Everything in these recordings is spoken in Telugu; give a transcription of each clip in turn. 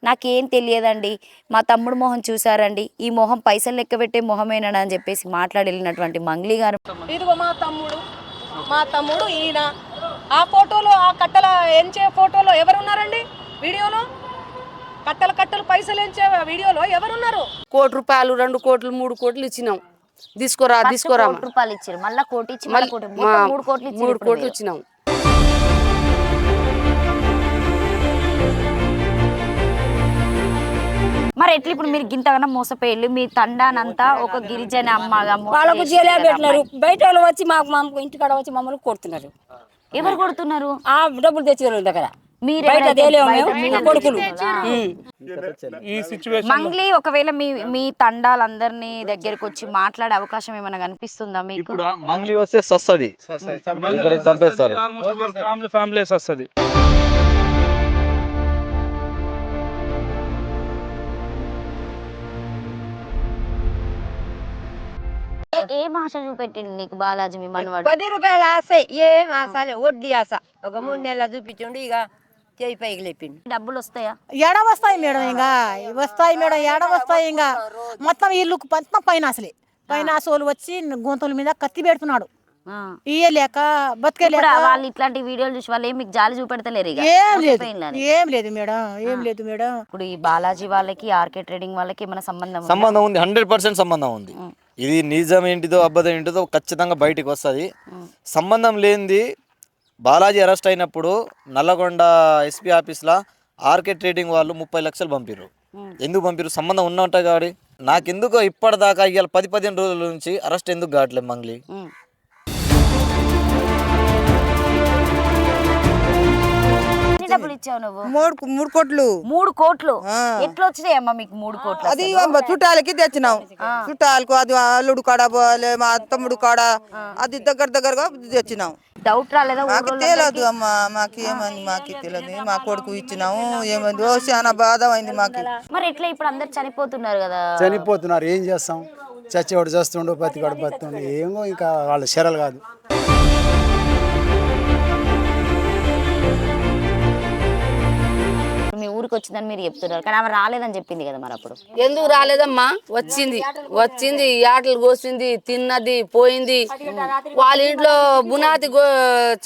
నాకేం తెలియదండి, మా తమ్ముడు మొహం చూసారండి, ఈ మొహం పైసలు లెక్క పెట్టే మొహమేనని అని చెప్పేసి మాట్లాడి మంగ్లీ గారు. ఇదిగో మా తమ్ముడు ఈయన. ఆ ఫోటోలో, ఆ కట్టల ఎంచే ఫోటోలో ఎవరున్నారండి? వీడియోలో కట్టలు పైసలు ఎంచే వీడియోలో ఎవరున్నారు? ₹1 2 కోట్లు 3 కోట్లు ఇచ్చినాం. తీసుకోరా రూపాయలు ఇచ్చారు, మళ్ళీ కోటి ఇచ్చి మళ్ళీ 3 కోట్లు 3 కోట్లు ఇచ్చినాం. మరి ఎట్లా ఇప్పుడు మీరు గింతగానో మోసపోయి మీ తండానంతా ఒక గిరిజన అమ్మగా వాళ్ళకు జైలు పెట్టినారు. బయట వాళ్ళు వచ్చి మాకు ఇంటికాడ వచ్చి మమ్మల్ని కొడుతున్నారు. ఎవరు కొడుతున్నారు? ఆ డబ్బులు తెచ్చిన దగ్గర కొడుకులు. మంగ్లీ ఒకవేళ మీ తండాలందరినీ దగ్గరికి వచ్చి మాట్లాడే అవకాశం ఏమైనా కనిపిస్తుందా మీకు? మంగ్లీ వస్తే వస్తుంది, చంపేస్తారు. ఏం ఆశ చూపెట్టిండు నీకు బాలాజీ మీ మనవాడు? 10 రూపాయల ఆశ. ఏం ఆశ? వడ్డీ ఆశ. ఒక 3 నెలలు చూపించండి, ఇక చేయి పైకి లేపిండు. డబ్బులు వస్తాయా? ఏడ వస్తాయి మేడం, ఇంకా వస్తాయి మేడం, ఏడ వస్తాయి ఇంకా. మొత్తం ఇల్లు మొత్తం పైనాసలే, పైనాసోలు వచ్చి గొంతుల మీద కత్తి పెడుతున్నాడు. ఇయ్యలేక బతికేలేక వాళ్ళు ఇట్లాంటి వీడియోలు చూసి వాళ్ళు మీకు జాలి చూపెడతలేరు. ఏం లేదు మేడం, ఏం లేదు మేడం. ఇప్పుడు ఈ బాలాజీ వాళ్ళకి ఆర్కే ట్రేడింగ్ వాళ్ళకి ఏమైనా సంబంధం ఉంది, 100% సంబంధం ఉంది. ఇది నిజం ఏంటిదో అబద్ధం ఏంటిదో ఖచ్చితంగా బయటికి వస్తుంది. సంబంధం లేనిది బాలాజీ అరెస్ట్ అయినప్పుడు నల్లగొండ ఎస్పీ ఆఫీస్లో ఆర్కే ట్రేడింగ్ వాళ్ళు 30 లక్షలు పంపిరు. ఎందుకు పంపిరు? సంబంధం ఉన్నట్ట కాడి. నాకెందుకో ఇప్పటిదాకా ఇవాళ 10-15 రోజుల నుంచి అరెస్ట్ ఎందుకు కావట్లేదు మంగ్లీ? డబ్బులు ఇచ్చావు నువ్వు? 3 కోట్లు. 3 కోట్లు ఎట్లా వచ్చినాయమ్మా మీకు 3 కోట్లు? అది చుట్టాలకి తెచ్చినాం. చుట్టాలకు అది అల్లుడు కాడ పోలే, మా తమ్ముడు కాడ, అది దగ్గరగా తెచ్చినాం. డౌట్ రాలేదా? మాకు తెలియదు అమ్మా, మాకేమని మాకు తెలియదు. మా కొడుకు ఇచ్చినాము, ఏమైంది చాలా బాధ అయింది మాకు. మరి ఎట్లా ఇప్పుడు అందరు చనిపోతున్నారు కదా? చనిపోతున్నారు, ఏం చేస్తాం? చచ్చేవాడు చేస్తుండు, బతికాడు బతుండు, ఏమో ఇంకా వాళ్ళ శరలు కాదు. మీ ఊరికి వచ్చిందని మీరు చెప్తున్నారు, కానీ ఆమె రాలేదని చెప్పింది కదా. మరి అప్పుడు ఎందుకు రాలేదమ్మా? వచ్చింది, ఆటలు కోసింది, తిన్నది, పోయింది. వాళ్ళ ఇంట్లో బునాది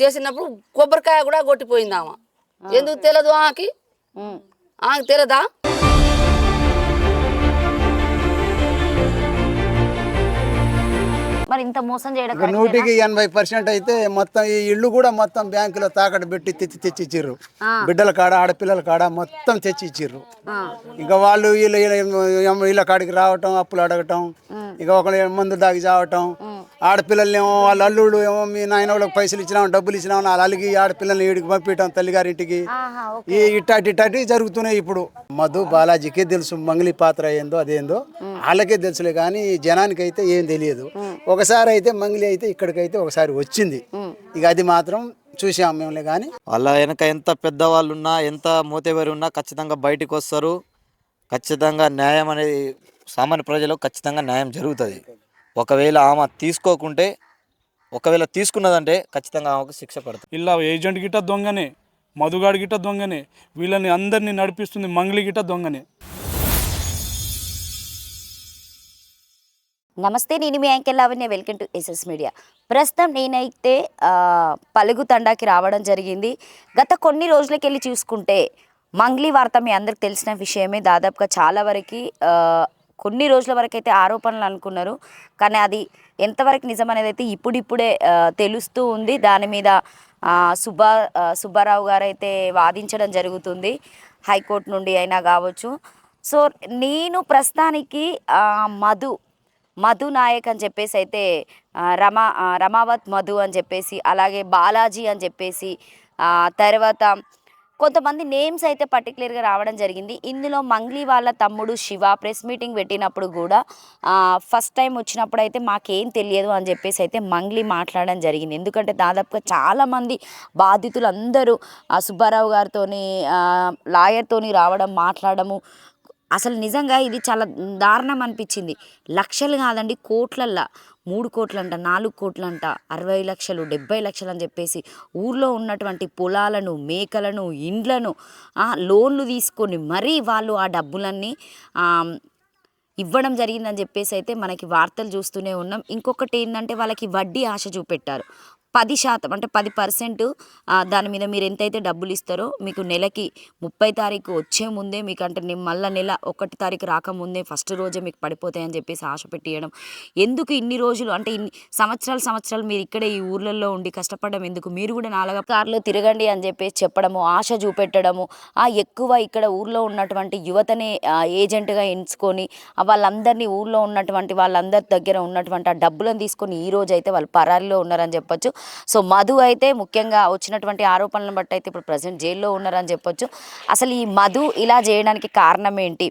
చేసినప్పుడు కొబ్బరికాయ కూడా కొట్టిపోయింది ఆమె. ఎందుకు తెలియదు ఆమెకి తెలియదా? మరి ఇంత మోసం చేయడం 100% అయితే మొత్తం ఈ ఇల్లు కూడా మొత్తం బ్యాంకులో తాకట్టు పెట్టి తెచ్చి ఇచ్చిర్రు. బిడ్డల కాడ ఆడపిల్లల కాడ మొత్తం తెచ్చి ఇచ్చిర్రు. ఇంకా వాళ్ళు వీళ్ళ కాడికి రావటం, అప్పులు అడగటం, ఇక ఒకళ్ళు మందు దాగి చావటం. ఆడపిల్లల్ని ఏమో వాళ్ళ అల్లుళ్ళు ఏమో మీ నాయన వాళ్ళకి పైసలు ఇచ్చినాం, డబ్బులు ఇచ్చినాం, వాళ్ళు అలిగి ఆడపిల్లల్ని ఈడికి పంపించడం తల్లిగారింటికి. ఇట్టాటి జరుగుతున్నాయి ఇప్పుడు. మధు బాలాజీకే తెలుసు మంగ్లీ పాత్ర ఏందో అదేందో, వాళ్ళకే తెలుసులే కానీ జనానికి అయితే ఏం తెలియదు. ఒకసారి అయితే మంగ్లీ అయితే ఇక్కడికైతే ఒకసారి వచ్చింది, ఇక అది మాత్రం చూసాం మేములే. కానీ వాళ్ళ వెనక ఎంత పెద్దవాళ్ళు ఉన్నా, ఎంత మోతేవారు ఉన్నా ఖచ్చితంగా బయటికి వస్తారు. ఖచ్చితంగా న్యాయం అనేది సామాన్య ప్రజలకు ఖచ్చితంగా న్యాయం జరుగుతుంది. ఒకవేళ ఆమె తీసుకోకుంటే, ఒకవేళ తీసుకున్నదంటే ఖచ్చితంగా ఆమెకు శిక్ష పడుతుంది. ఇలా ఏజెంట్ గిట్ట దొంగనే, మధుగాడి గిట్ట దొంగనే, వీళ్ళని అందరినీ నడిపిస్తుంది మంగ్లీ గిట్ట దొంగనే. నమస్తే, నేను మీ anchor Lavanya. Welcome to SS media. ప్రస్తుతం నేనైతే పలుగు తండాకి రావడం జరిగింది. గత కొన్ని రోజులకి వెళ్ళి చూసుకుంటే మంగ్లీ వార్త మీ అందరికి తెలిసిన విషయమే. దాదాపుగా చాలా వరకు కొన్ని రోజుల వరకు అయితే ఆరోపణలు అనుకున్నారు, కానీ అది ఎంతవరకు నిజం అనేది అయితే ఇప్పుడిప్పుడే తెలుస్తూ ఉంది. దాని మీద సుబ్బారావు గారు అయితే వాదించడం జరుగుతుంది, హైకోర్టు నుండి అయినా కావచ్చు. సో నేను ప్రస్తుతానికి మధు నాయక్ అని చెప్పేసి అయితే రమావత్ మధు అని చెప్పేసి, అలాగే బాలాజీ అని చెప్పేసి, తర్వాత కొంతమంది నేమ్స్ అయితే పర్టికులర్గా రావడం జరిగింది. ఇందులో మంగ్లీ వాళ్ళ తమ్ముడు శివ ప్రెస్ మీటింగ్ పెట్టినప్పుడు కూడా ఫస్ట్ టైం వచ్చినప్పుడు అయితే మాకేం తెలియదు అని చెప్పేసి అయితే మంగ్లీ మాట్లాడడం జరిగింది. ఎందుకంటే దాదాపుగా చాలామంది బాధితులు అందరూ సుబ్బారావు గారితో లాయర్తో రావడం, మాట్లాడము. అసలు నిజంగా ఇది చాలా దారుణం అనిపించింది. లక్షలు కాదండి, కోట్లల్లో 3 కోట్లంట 4 కోట్లంట 60 లక్షలు 70 లక్షలు అని చెప్పేసి ఊర్లో ఉన్నటువంటి పొలాలను, మేకలను, ఇండ్లను లోన్లు తీసుకొని మరీ వాళ్ళు ఆ డబ్బులన్నీ ఇవ్వడం జరిగిందని చెప్పేసి అయితే మనకి వార్తలు చూస్తూనే ఉన్నాం. ఇంకొకటి ఏంటంటే వాళ్ళకి వడ్డీ ఆశ చూపెట్టారు. 10% అంటే 10% దాని మీద మీరు ఎంతైతే డబ్బులు ఇస్తారో మీకు నెలకి 30 తారీఖు వచ్చే ముందే మీకు అంటే మళ్ళీ నెల 1 తారీఖు రాకముందే ఫస్ట్ రోజే మీకు పడిపోతాయని చెప్పేసి ఆశ పెట్టియడం. ఎందుకు ఇన్ని రోజులు అంటే ఇన్ని సంవత్సరాలు మీరు ఇక్కడే ఈ ఊర్లలో ఉండి కష్టపడడం ఎందుకు, మీరు కూడా 4 కార్లో తిరగండి అని చెప్పేసి చెప్పడము, ఆశ చూపెట్టడము, ఎక్కువ ఇక్కడ ఊర్లో ఉన్నటువంటి యువతనే ఏజెంట్గా ఎంచుకొని వాళ్ళందరినీ ఊర్లో ఉన్నటువంటి వాళ్ళందరి దగ్గర ఉన్నటువంటి ఆ డబ్బులను తీసుకొని ఈ రోజు అయితే వాళ్ళు పరారీలో ఉన్నారని చెప్పొచ్చు. సో మధు అయితే ముఖ్యంగా వచ్చినటువంటి ఆరోపణలను బట్టి అయితే ఇప్పుడు ప్రజెంట్ జైల్లో ఉన్నారని చెప్పొచ్చు. అసలు ఈ మధు ఇలా చేయడానికి కారణం ఏంటి?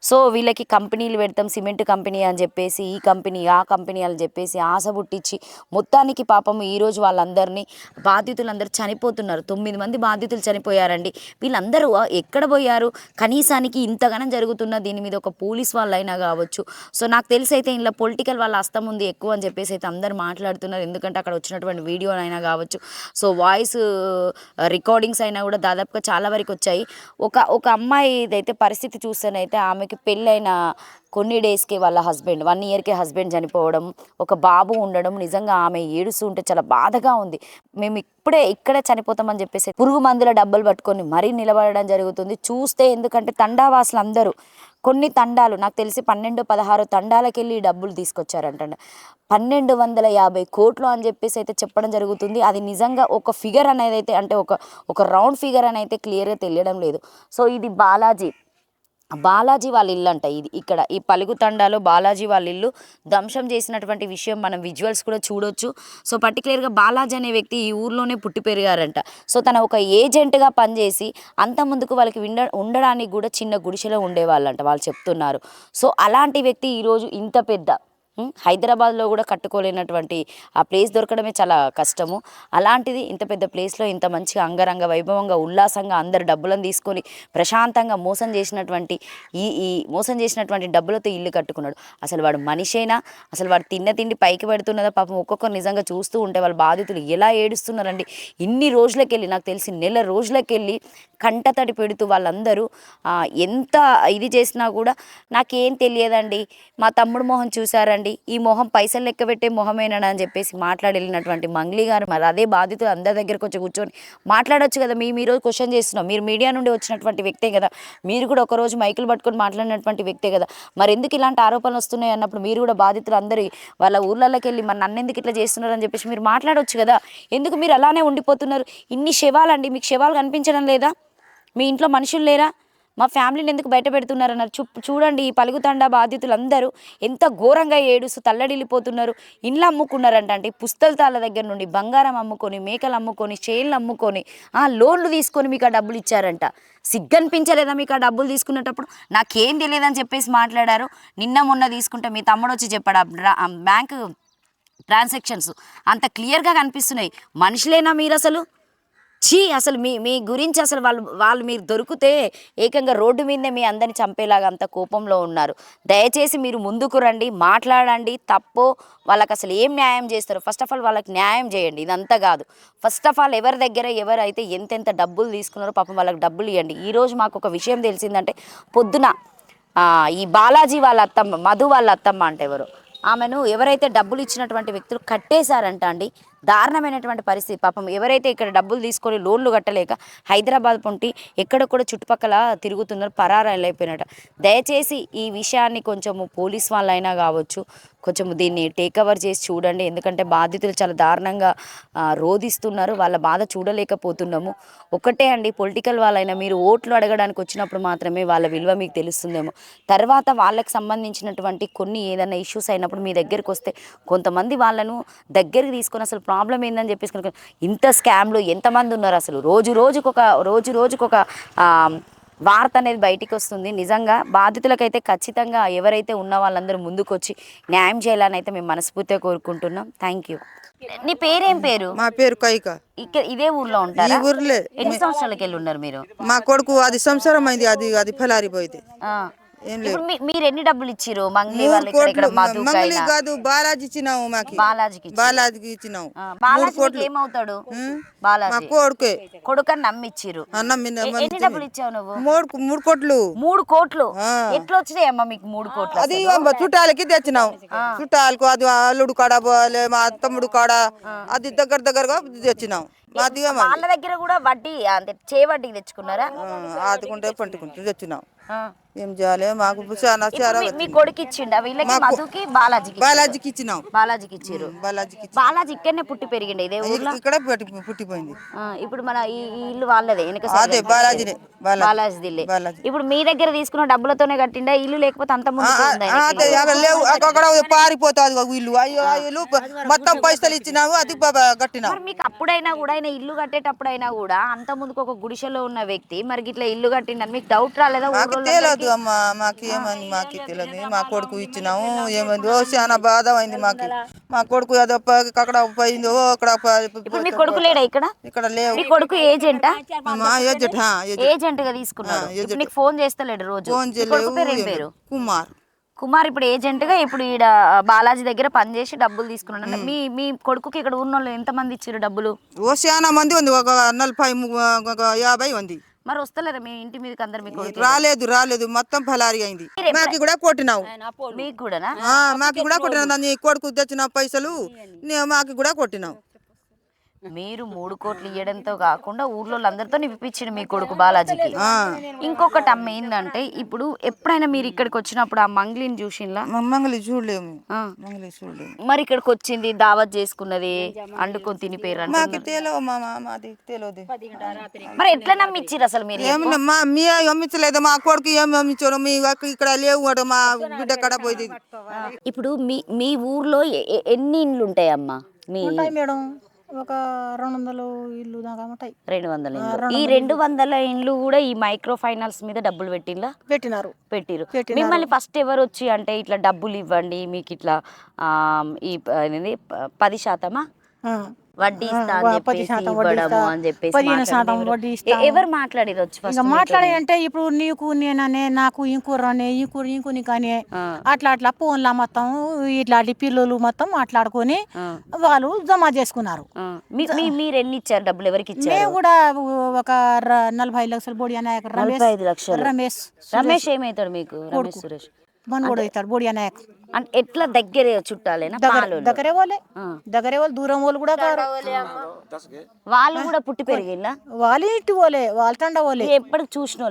సో వీళ్ళకి కంపెనీలు పెడతాం, సిమెంట్ కంపెనీ అని చెప్పేసి ఈ కంపెనీ ఆ కంపెనీ అని చెప్పేసి ఆశ పుట్టించి మొత్తానికి పాపం ఈరోజు వాళ్ళందరినీ బాధితులందరూ చనిపోతున్నారు. 9 మంది బాధితులు చనిపోయారండి. వీళ్ళందరూ ఎక్కడ పోయారు? కనీసానికి ఇంతగానం జరుగుతున్న దీని మీద ఒక పోలీస్ వాళ్ళైనా కావచ్చు. సో నాకు తెలిసి అయితే ఇంట్లో పొలిటికల్ వాళ్ళ హస్తం ఉంది ఎక్కువ అని చెప్పేసి అయితే అందరు మాట్లాడుతున్నారు. ఎందుకంటే అక్కడ వచ్చినటువంటి వీడియో అయినా కావచ్చు, సో వాయిస్ రికార్డింగ్స్ అయినా కూడా దాదాపుగా చాలా వరకు వచ్చాయి. ఒక అమ్మాయి ఇదైతే పరిస్థితి చూస్తేనైతే ఆమెకి పెళ్ళైన కొన్ని డేస్కి వాళ్ళ హస్బెండ్ 1 ఇయర్కే హస్బెండ్ చనిపోవడం, ఒక బాబు ఉండడం, నిజంగా ఆమె ఏడుస్తూ ఉంటే చాలా బాధగా ఉంది. మేము ఇక్కడే చనిపోతామని చెప్పేసి పురుగు మందుల డబ్బులు పట్టుకొని మరీ నిలబడడం జరుగుతుంది చూస్తే. ఎందుకంటే తండావాసులు అందరూ కొన్ని తండాలు నాకు తెలిసి 12-16 తండాలకు వెళ్ళి డబ్బులు తీసుకొచ్చారంట. 1250 కోట్లు అని చెప్పేసి అయితే చెప్పడం జరుగుతుంది. అది నిజంగా ఒక ఫిగర్ అనేది అయితే అంటే ఒక రౌండ్ ఫిగర్ అని అయితే క్లియర్గా తెలియడం లేదు. సో ఇది బాలాజీ వాళ్ళ ఇల్లు అంట. ఇది ఇక్కడ ఈ పలుగు తండాలో బాలాజీ వాళ్ళ ఇల్లు ధ్వంసం చేసినటువంటి విషయం మనం విజువల్స్ కూడా చూడొచ్చు. సో పర్టికులర్గా బాలాజీ అనే వ్యక్తి ఈ ఊర్లోనే పుట్టి పెరిగారంట. సో తన ఒక ఏజెంట్గా పనిచేసి అంత ముందుకు వాళ్ళకి ఉండడానికి కూడా చిన్న గుడిసెలో ఉండేవాళ్ళంట వాళ్ళు చెప్తున్నారు. సో అలాంటి వ్యక్తి ఈరోజు ఇంత పెద్ద హైదరాబాద్లో కూడా కట్టుకోలేనటువంటి ఆ ప్లేస్ దొరకడమే చాలా కష్టము. అలాంటిది ఇంత పెద్ద ప్లేస్లో ఇంత మంచిగా అంగరంగ వైభవంగా ఉల్లాసంగా అందరు డబ్బులను తీసుకొని ప్రశాంతంగా మోసం చేసినటువంటి డబ్బులతో ఇల్లు కట్టుకున్నాడు. అసలు వాడు మనిషేనా? అసలు వాడు తిన్న తిండి పైకి పెడుతున్నదా? పాపం ఒక్కొక్కరు నిజంగా చూస్తూ ఉంటే వాళ్ళ బాధితులు ఎలా ఏడుస్తున్నారండి. ఇన్ని రోజులకెళ్ళి నాకు తెలిసి నెల రోజులకెళ్ళి కంటతడి పెడుతూ వాళ్ళందరూ ఎంత ఇది చేసినా కూడా నాకేం తెలియదండి, మా తమ్ముడు మొహం చూసారండి, ఈ మొహం పైసలు లెక్క పెట్టే మొహమేనా అని చెప్పేసి మాట్లాడెళ్ళినటువంటి మంగ్లీ గారు మరి అదే బాధితులు అందరి దగ్గరకు వచ్చి కూర్చొని మాట్లాడొచ్చు కదా. ఈరోజు క్వశ్చన్ చేస్తున్నాం, మీరు మీడియా నుండి వచ్చినటువంటి వ్యక్తే కదా, మీరు కూడా ఒకరోజు మైకులు పట్టుకొని మాట్లాడినటువంటి వ్యక్తే కదా, మరి ఎందుకు ఇలాంటి ఆరోపణలు వస్తున్నాయి అన్నప్పుడు మీరు కూడా బాధితులు అందరూ వాళ్ళ ఊర్లలోకి వెళ్ళి మరి నన్ను ఎందుకు ఇట్లా చేస్తున్నారు అని చెప్పేసి మీరు మాట్లాడొచ్చు కదా. ఎందుకు మీరు అలానే ఉండిపోతున్నారు? ఇన్ని శవాలండి, మీకు శవాలు కనిపించడం లేదా? మీ ఇంట్లో మనుషులు లేరా? మా ఫ్యామిలీని ఎందుకు బయట పెడుతున్నారన్నారు? చూడండి ఈ పలుగుతండా బాధితులు అందరూ ఎంత ఘోరంగా ఏడుస్తూ తల్లడిల్లిపోతున్నారు. ఇండ్లు అమ్ముకున్నారంట. అంటే పుస్తకాల దగ్గర నుండి బంగారం అమ్ముకొని, మేకలు అమ్ముకొని, చేన్లు అమ్ముకొని, లోన్లు తీసుకొని మీకు ఆ డబ్బులు ఇచ్చారంట. సిగ్గనిపించలేదా మీకు ఆ డబ్బులు తీసుకునేటప్పుడు? నాకేం తెలియదని చెప్పేసి మాట్లాడారు. నిన్న మొన్న తీసుకుంటే మీ తమ్ముడు వచ్చి చెప్పాడు బ్యాంకు ట్రాన్సాక్షన్స్ అంత క్లియర్గా కనిపిస్తున్నాయి. మనుషులేనా మీరు? అసలు మీ గురించి అసలు వాళ్ళు మీరు దొరికితే ఏకంగా రోడ్డు మీదనే మీ అందరిని చంపేలాగా అంత కోపంలో ఉన్నారు. దయచేసి మీరు ముందుకు రండి, మాట్లాడండి. తప్పో వాళ్ళకి అసలు ఏం న్యాయం చేస్తారు? ఫస్ట్ ఆఫ్ ఆల్ వాళ్ళకి న్యాయం చేయండి. ఇదంతా కాదు, ఫస్ట్ ఆఫ్ ఆల్ ఎవరి దగ్గర ఎవరైతే ఎంతెంత డబ్బులు తీసుకున్నారో పాపం వాళ్ళకి డబ్బులు ఇవ్వండి. ఈరోజు మాకు ఒక విషయం తెలిసిందంటే పొద్దున ఈ బాలాజీ వాళ్ళ అత్తమ్మ, మధు వాళ్ళ అత్తమ్మ అంటే ఆమెను ఎవరైతే డబ్బులు ఇచ్చినటువంటి వ్యక్తులు కట్టేశారంట అండి. దారుణమైనటువంటి పరిస్థితి. పాపం ఎవరైతే ఇక్కడ డబ్బులు తీసుకొని లోన్లు కట్టలేక హైదరాబాద్ పొంటి ఎక్కడెక్కడ చుట్టుపక్కల తిరుగుతున్నారు, పరారైపోయినట్ట. దయచేసి ఈ విషయాన్ని కొంచెము పోలీస్ వాళ్ళైనా కావచ్చు కొంచెం దీన్ని టేక్ ఓవర్ చేసి చూడండి. ఎందుకంటే బాధితులు చాలా దారుణంగా రోధిస్తున్నారు, వాళ్ళ బాధ చూడలేకపోతున్నాము. ఒకటే అండి, పొలిటికల్ వాళ్ళైనా మీరు ఓట్లు అడగడానికి వచ్చినప్పుడు మాత్రమే వాళ్ళ విలువ మీకు తెలుస్తుందేమో. తర్వాత వాళ్ళకి సంబంధించినటువంటి కొన్ని ఏదైనా ఇష్యూస్ అయినప్పుడు మీ దగ్గరికి వస్తే కొంతమంది వాళ్ళను దగ్గరికి తీసుకొని అసలు ప్రాబ్లం ఏందని చెప్పేసి ఇంత స్కామ్లు ఎంతమంది ఉన్నారు అసలు. రోజు రోజుకొక వార్త అనేది బయటికి వస్తుంది. నిజంగా బాధితులకైతే ఖచ్చితంగా ఎవరైతే ఉన్న వాళ్ళందరూ ముందుకొచ్చి న్యాయం చేయాలని అయితే మేము మనస్ఫూర్తిగా కోరుకుంటున్నాం. Thank you. నీ పేరేం పేరు? మా పేరు కైక. ఇక్కడ ఇదే ఊర్లో ఉంటారా? ఈ ఊర్లే. ఎన్ని సంవత్సరాలకి వెళ్ళి ఉన్నారు మీరు? మా కొడుకు 10 సంవత్సరం అయింది అది ఫలారిపోయింది. ఏం లేదు. ఇప్పుడు మీరు ఎన్ని డబ్బులు ఇచ్చిరు మంగ్లీ 3 వాళ్ళకి ఇక్కడ కోట్లు మంగళి మధుకైనా కాదు బాలాజీ ఇచ్చినాము మాకి బాలాజీకి ఇచ్చిర్రు. బాలాజీకి ఇచ్చినాము 3 బాలాజీ కోట్లు ఏమవుతాడు మా బాలాజీ కొడుకే కొడుకని నమ్మిచ్చిరు అన్నం ఎన్ని డబ్బులు ఇచ్చావు నువ్వు 3 కోట్లు 3 కోట్లు ఎట్లా వచ్చినాయి అమ్మ మీకు 3 కోట్లు అది చుట్టాలకి తెచ్చినాం చుట్టాలకు అది అల్లుడు కాడ పోలే మా తమ్ముడు కాడ అది దగ్గరగా తెచ్చినాం మాది వాళ్ళ దగ్గర కూడా వడ్డీ అంటే చేవడ్డీకి తెచ్చుకున్నారా ఆదుకుంటే పంటుకుంటే తెచ్చినాం ఏం చేయాలి మాకు చాలా మీ కొడుకు ఇచ్చిండా వీళ్ళకి మధుకి బాలాజీకి బాలాజీకి ఇచ్చినాం బాలాజీకి ఇచ్చిర్రు బాలాజీకి బాలాజీ ఇక్కడనే పుట్టి పెరిగిండే ఇదే ఊర్లో ఇక్కడ పుట్టిపోయింది ఇప్పుడు మన ఈ ఇల్లు వాళ్ళదే వెనక అదే బాలాజీనే బాలాజీ దిల్లే ఇప్పుడు మీ దగ్గర తీసుకున్న డబ్బులతోనే కట్టిండా ఇల్లు లేకపోతే అంత ముందు అదే అక్కడ లేవు అక్కడ పారిపోతుంది ఒక ఇల్లు అయ్యో ఆ ఇల్లు మొత్తం పైసలు ఇచ్చినాము అది కట్టినాం మీకు అప్పుడైనా కూడా ఆయన ఇల్లు కట్టేటప్పుడైనా కూడా అంత ముందుకు ఒక గుడిసెలో ఉన్న వ్యక్తి మరి ఇట్లా ఇల్లు కట్టిండని మీకు డౌట్ రాలేదా మాకు తెలియదు అమ్మ మాకేమని మాకు తెలియదు మా కొడుకు ఇచ్చినాము ఏమైంది చాలా బాధ అయింది మాకు మా కొడుకు ఏదో అక్కడ పోయింది అక్కడ ఇప్పుడు మీ కొడుకు లేడా ఇక్కడ లేవు మీ కొడుకు ఏజెంటా ఏజెంట్ గా తీసుకున్నాడు ఇప్పుడు నీకు ఫోన్ చేస్తలేడు రోజు ఫోన్ మీ కొడుకు పేరు ఏం పేరు కుమార్ ఇప్పుడు ఏజెంట్ గా ఇప్పుడు ఈడ బాలాజీ దగ్గర పనిచేసి డబ్బులు తీసుకున్నాడు అంటే మీ కొడుకుకి ఇక్కడ ఉన్న వాళ్ళు ఎంత మంది ఇచ్చారు డబ్బులు చాలా మంది ఉంది ఒక 40-50 ఉంది మరి వస్తలేరా మీ ఇంటి మీదకి అందరు మీ కొడుకు రాలేదు మొత్తం ఫలారి అయింది మాకి కూడా కొట్టినావు మీకు కూడానా మాకి కూడా కొట్టినావు నీ కొడుకు తెచ్చిన పైసలు మాకి కూడా కొట్టినావు మీరు 3 కోట్లు ఇవ్వడంతో కాకుండా ఊర్లో అందరితో నిప్పించిండు మీ కొడుకు బాలాజీకి ఇంకొకటి అమ్మ ఏంటంటే ఇప్పుడు ఎప్పుడైనా మీరు ఇక్కడికి వచ్చినప్పుడు ఆ మంగ్లీని చూసిండ్లా మంగళి చూడలేము మరి ఇక్కడికి వచ్చింది దావత్ చేసుకున్నది అండుకొని తినిపోయారు మాకు తెలియదు మాది తెలియదు మరి ఎట్లా నమ్మిచ్చిర్రు అసలు మీరు ఏమన్నా మీ అమ్మించలేదు మా కొడుకు ఏమి అమ్మించారు మీ ఇక్కడ లేవు మా బిడ్డ కడ పోయింది ఇప్పుడు మీ ఊర్లో ఎన్ని ఇండ్లు ఉంటాయమ్మా మీ మేడం ఒక 200 ఇల్లు దాకా ఉంటాయి 200 ఇండ్లు ఈ 200 ఇండ్లు కూడా ఈ మైక్రో ఫైనాన్స్ మీద డబ్బులు పెట్టిరు మిమ్మల్ని ఫస్ట్ ఎవరు వచ్చి అంటే ఇట్లా డబ్బులు ఇవ్వండి మీకు ఇట్లా ఈ 10% వడ్డీ ఇస్తా అని చెప్పేసి ఇవ్వడము అని చెప్పేసి 15% వడ్డీ ఇస్తా. ఎవరు మాట్లాడిరొచ్చు ఇంకా మాట్లాడే అంటే ఇప్పుడు నీకు నేననే నాకు ఇంకూరనే ఇంకూరు కానీ అట్లా ఫోన్లా మొత్తం ఇట్లాంటి పిల్లలు మొత్తం మాట్లాడుకొని వాళ్ళు జమ చేసుకున్నారు. మీరు ఎన్ని ఇచ్చారు డబ్బులు ఎవరికి ఇచ్చారు? మేము కూడా ఒక 45 లక్షలు బోడియా నాయక్ 45 లక్షలు రమేష్ ఏమవుతాడు మీకు? రమేష్ సురేష్ మనోడు అవుతాడు బోడియా నాయక్. అంటే ఎట్లా దగ్గర చుట్టాలేనా? దగ్గరే వాళ్ళే దూరం వాళ్ళు కూడా వాళ్ళు కూడా పుట్టి పెరిగిల్లా? వాళ్ళు ఇంటి వాళ్ళే వాళ్ళ తండ వాళ్ళే ఎప్పటికి చూసిన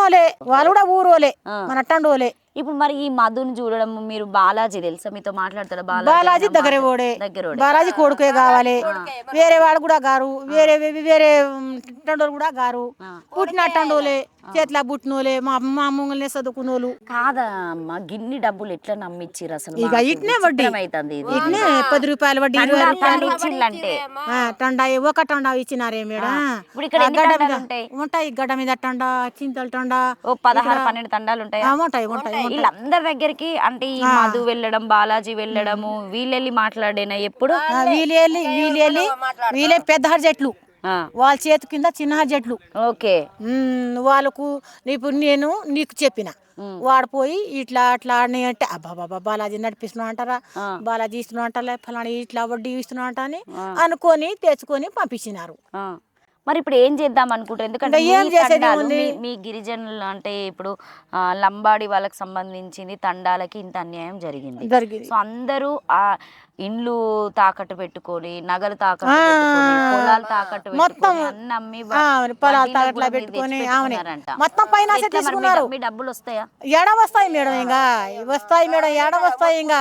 వాళ్ళే వాళ్ళు కూడా ఊరు వాళ్ళే మన తండ వాళ్ళే. ఇప్పుడు మరి ఈ మధుని చూడడం మీరు బాలాజీ తెలుసా? మీతో మాట్లాడతారా? బాలాజీ దగ్గరే ఓడే బాలాజీ కొడుకే కావాలి వేరే వాడు కూడా గారు వేరే టండోలు కూడా గారు పుట్టిన టండోలే చేతిలో పుట్టినోలే మా అమ్మల్ని చదువుకున్నోళ్ళు కాదా అమ్మ గిన్ని డబ్బులు ఎట్లా నమ్మిచ్చిర్రు అసలు? ఇక ఇట్నే వడ్డీ ఇట్నే 10 రూపాయల వడ్డీ 20 రూపాయలు ఇచ్చిందంటే టండా ఒక టండా ఇచ్చినారే మేడం. ఉంటాయి గడ్డ మీద టండా చింతల టండా 16-12 తండాలు ఉంటాయి. ఉంటాయి వీళ్ళందరి దగ్గరికి అంటే ఈ మధు వెళ్ళడం బాలాజీ వెళ్ళడము వీళ్ళెళ్ళి మాట్లాడేనా ఎప్పుడు? వీళ్ళే పెద్ద హర్జెట్లు వాళ్ళ చేతి కింద చిన్న హర్జెట్లు. ఓకే వాళ్ళకు ఇప్పుడు నేను నీకు చెప్పిన వాడు పోయి ఇట్లా అంటే అబ్బాబా బాలాజీ నడిపిస్తున్నా అంటారా బాలాజీ ఇస్తున్నా అంటారా ఫలానా ఇట్లా వడ్డీ ఇస్తున్నా అంట అని అనుకొని తెచ్చుకొని పంపించినారు. మరి ఇప్పుడు ఏం చేద్దాం అనుకుంటారు? ఎందుకంటే మీ గిరిజనులు అంటే ఇప్పుడు లంబాడి వాళ్ళకి సంబంధించింది తండాలకి ఇంత అన్యాయం జరిగింది. సో అందరూ ఆ ఇండ్లు తాకట్టు పెట్టుకొని నగలు తాకట్టు పెట్టుకొని పొలాలు తాకట్టు పెట్టుకొని అన్ని అమ్మి పొలాలు తాకట్లా పెట్టుకొని మొత్తం పైన తీసుకున్నారు. మీ డబ్బులు వస్తాయా? ఏడ వస్తాయి మేడం ఏడ వస్తాయి ఇంకా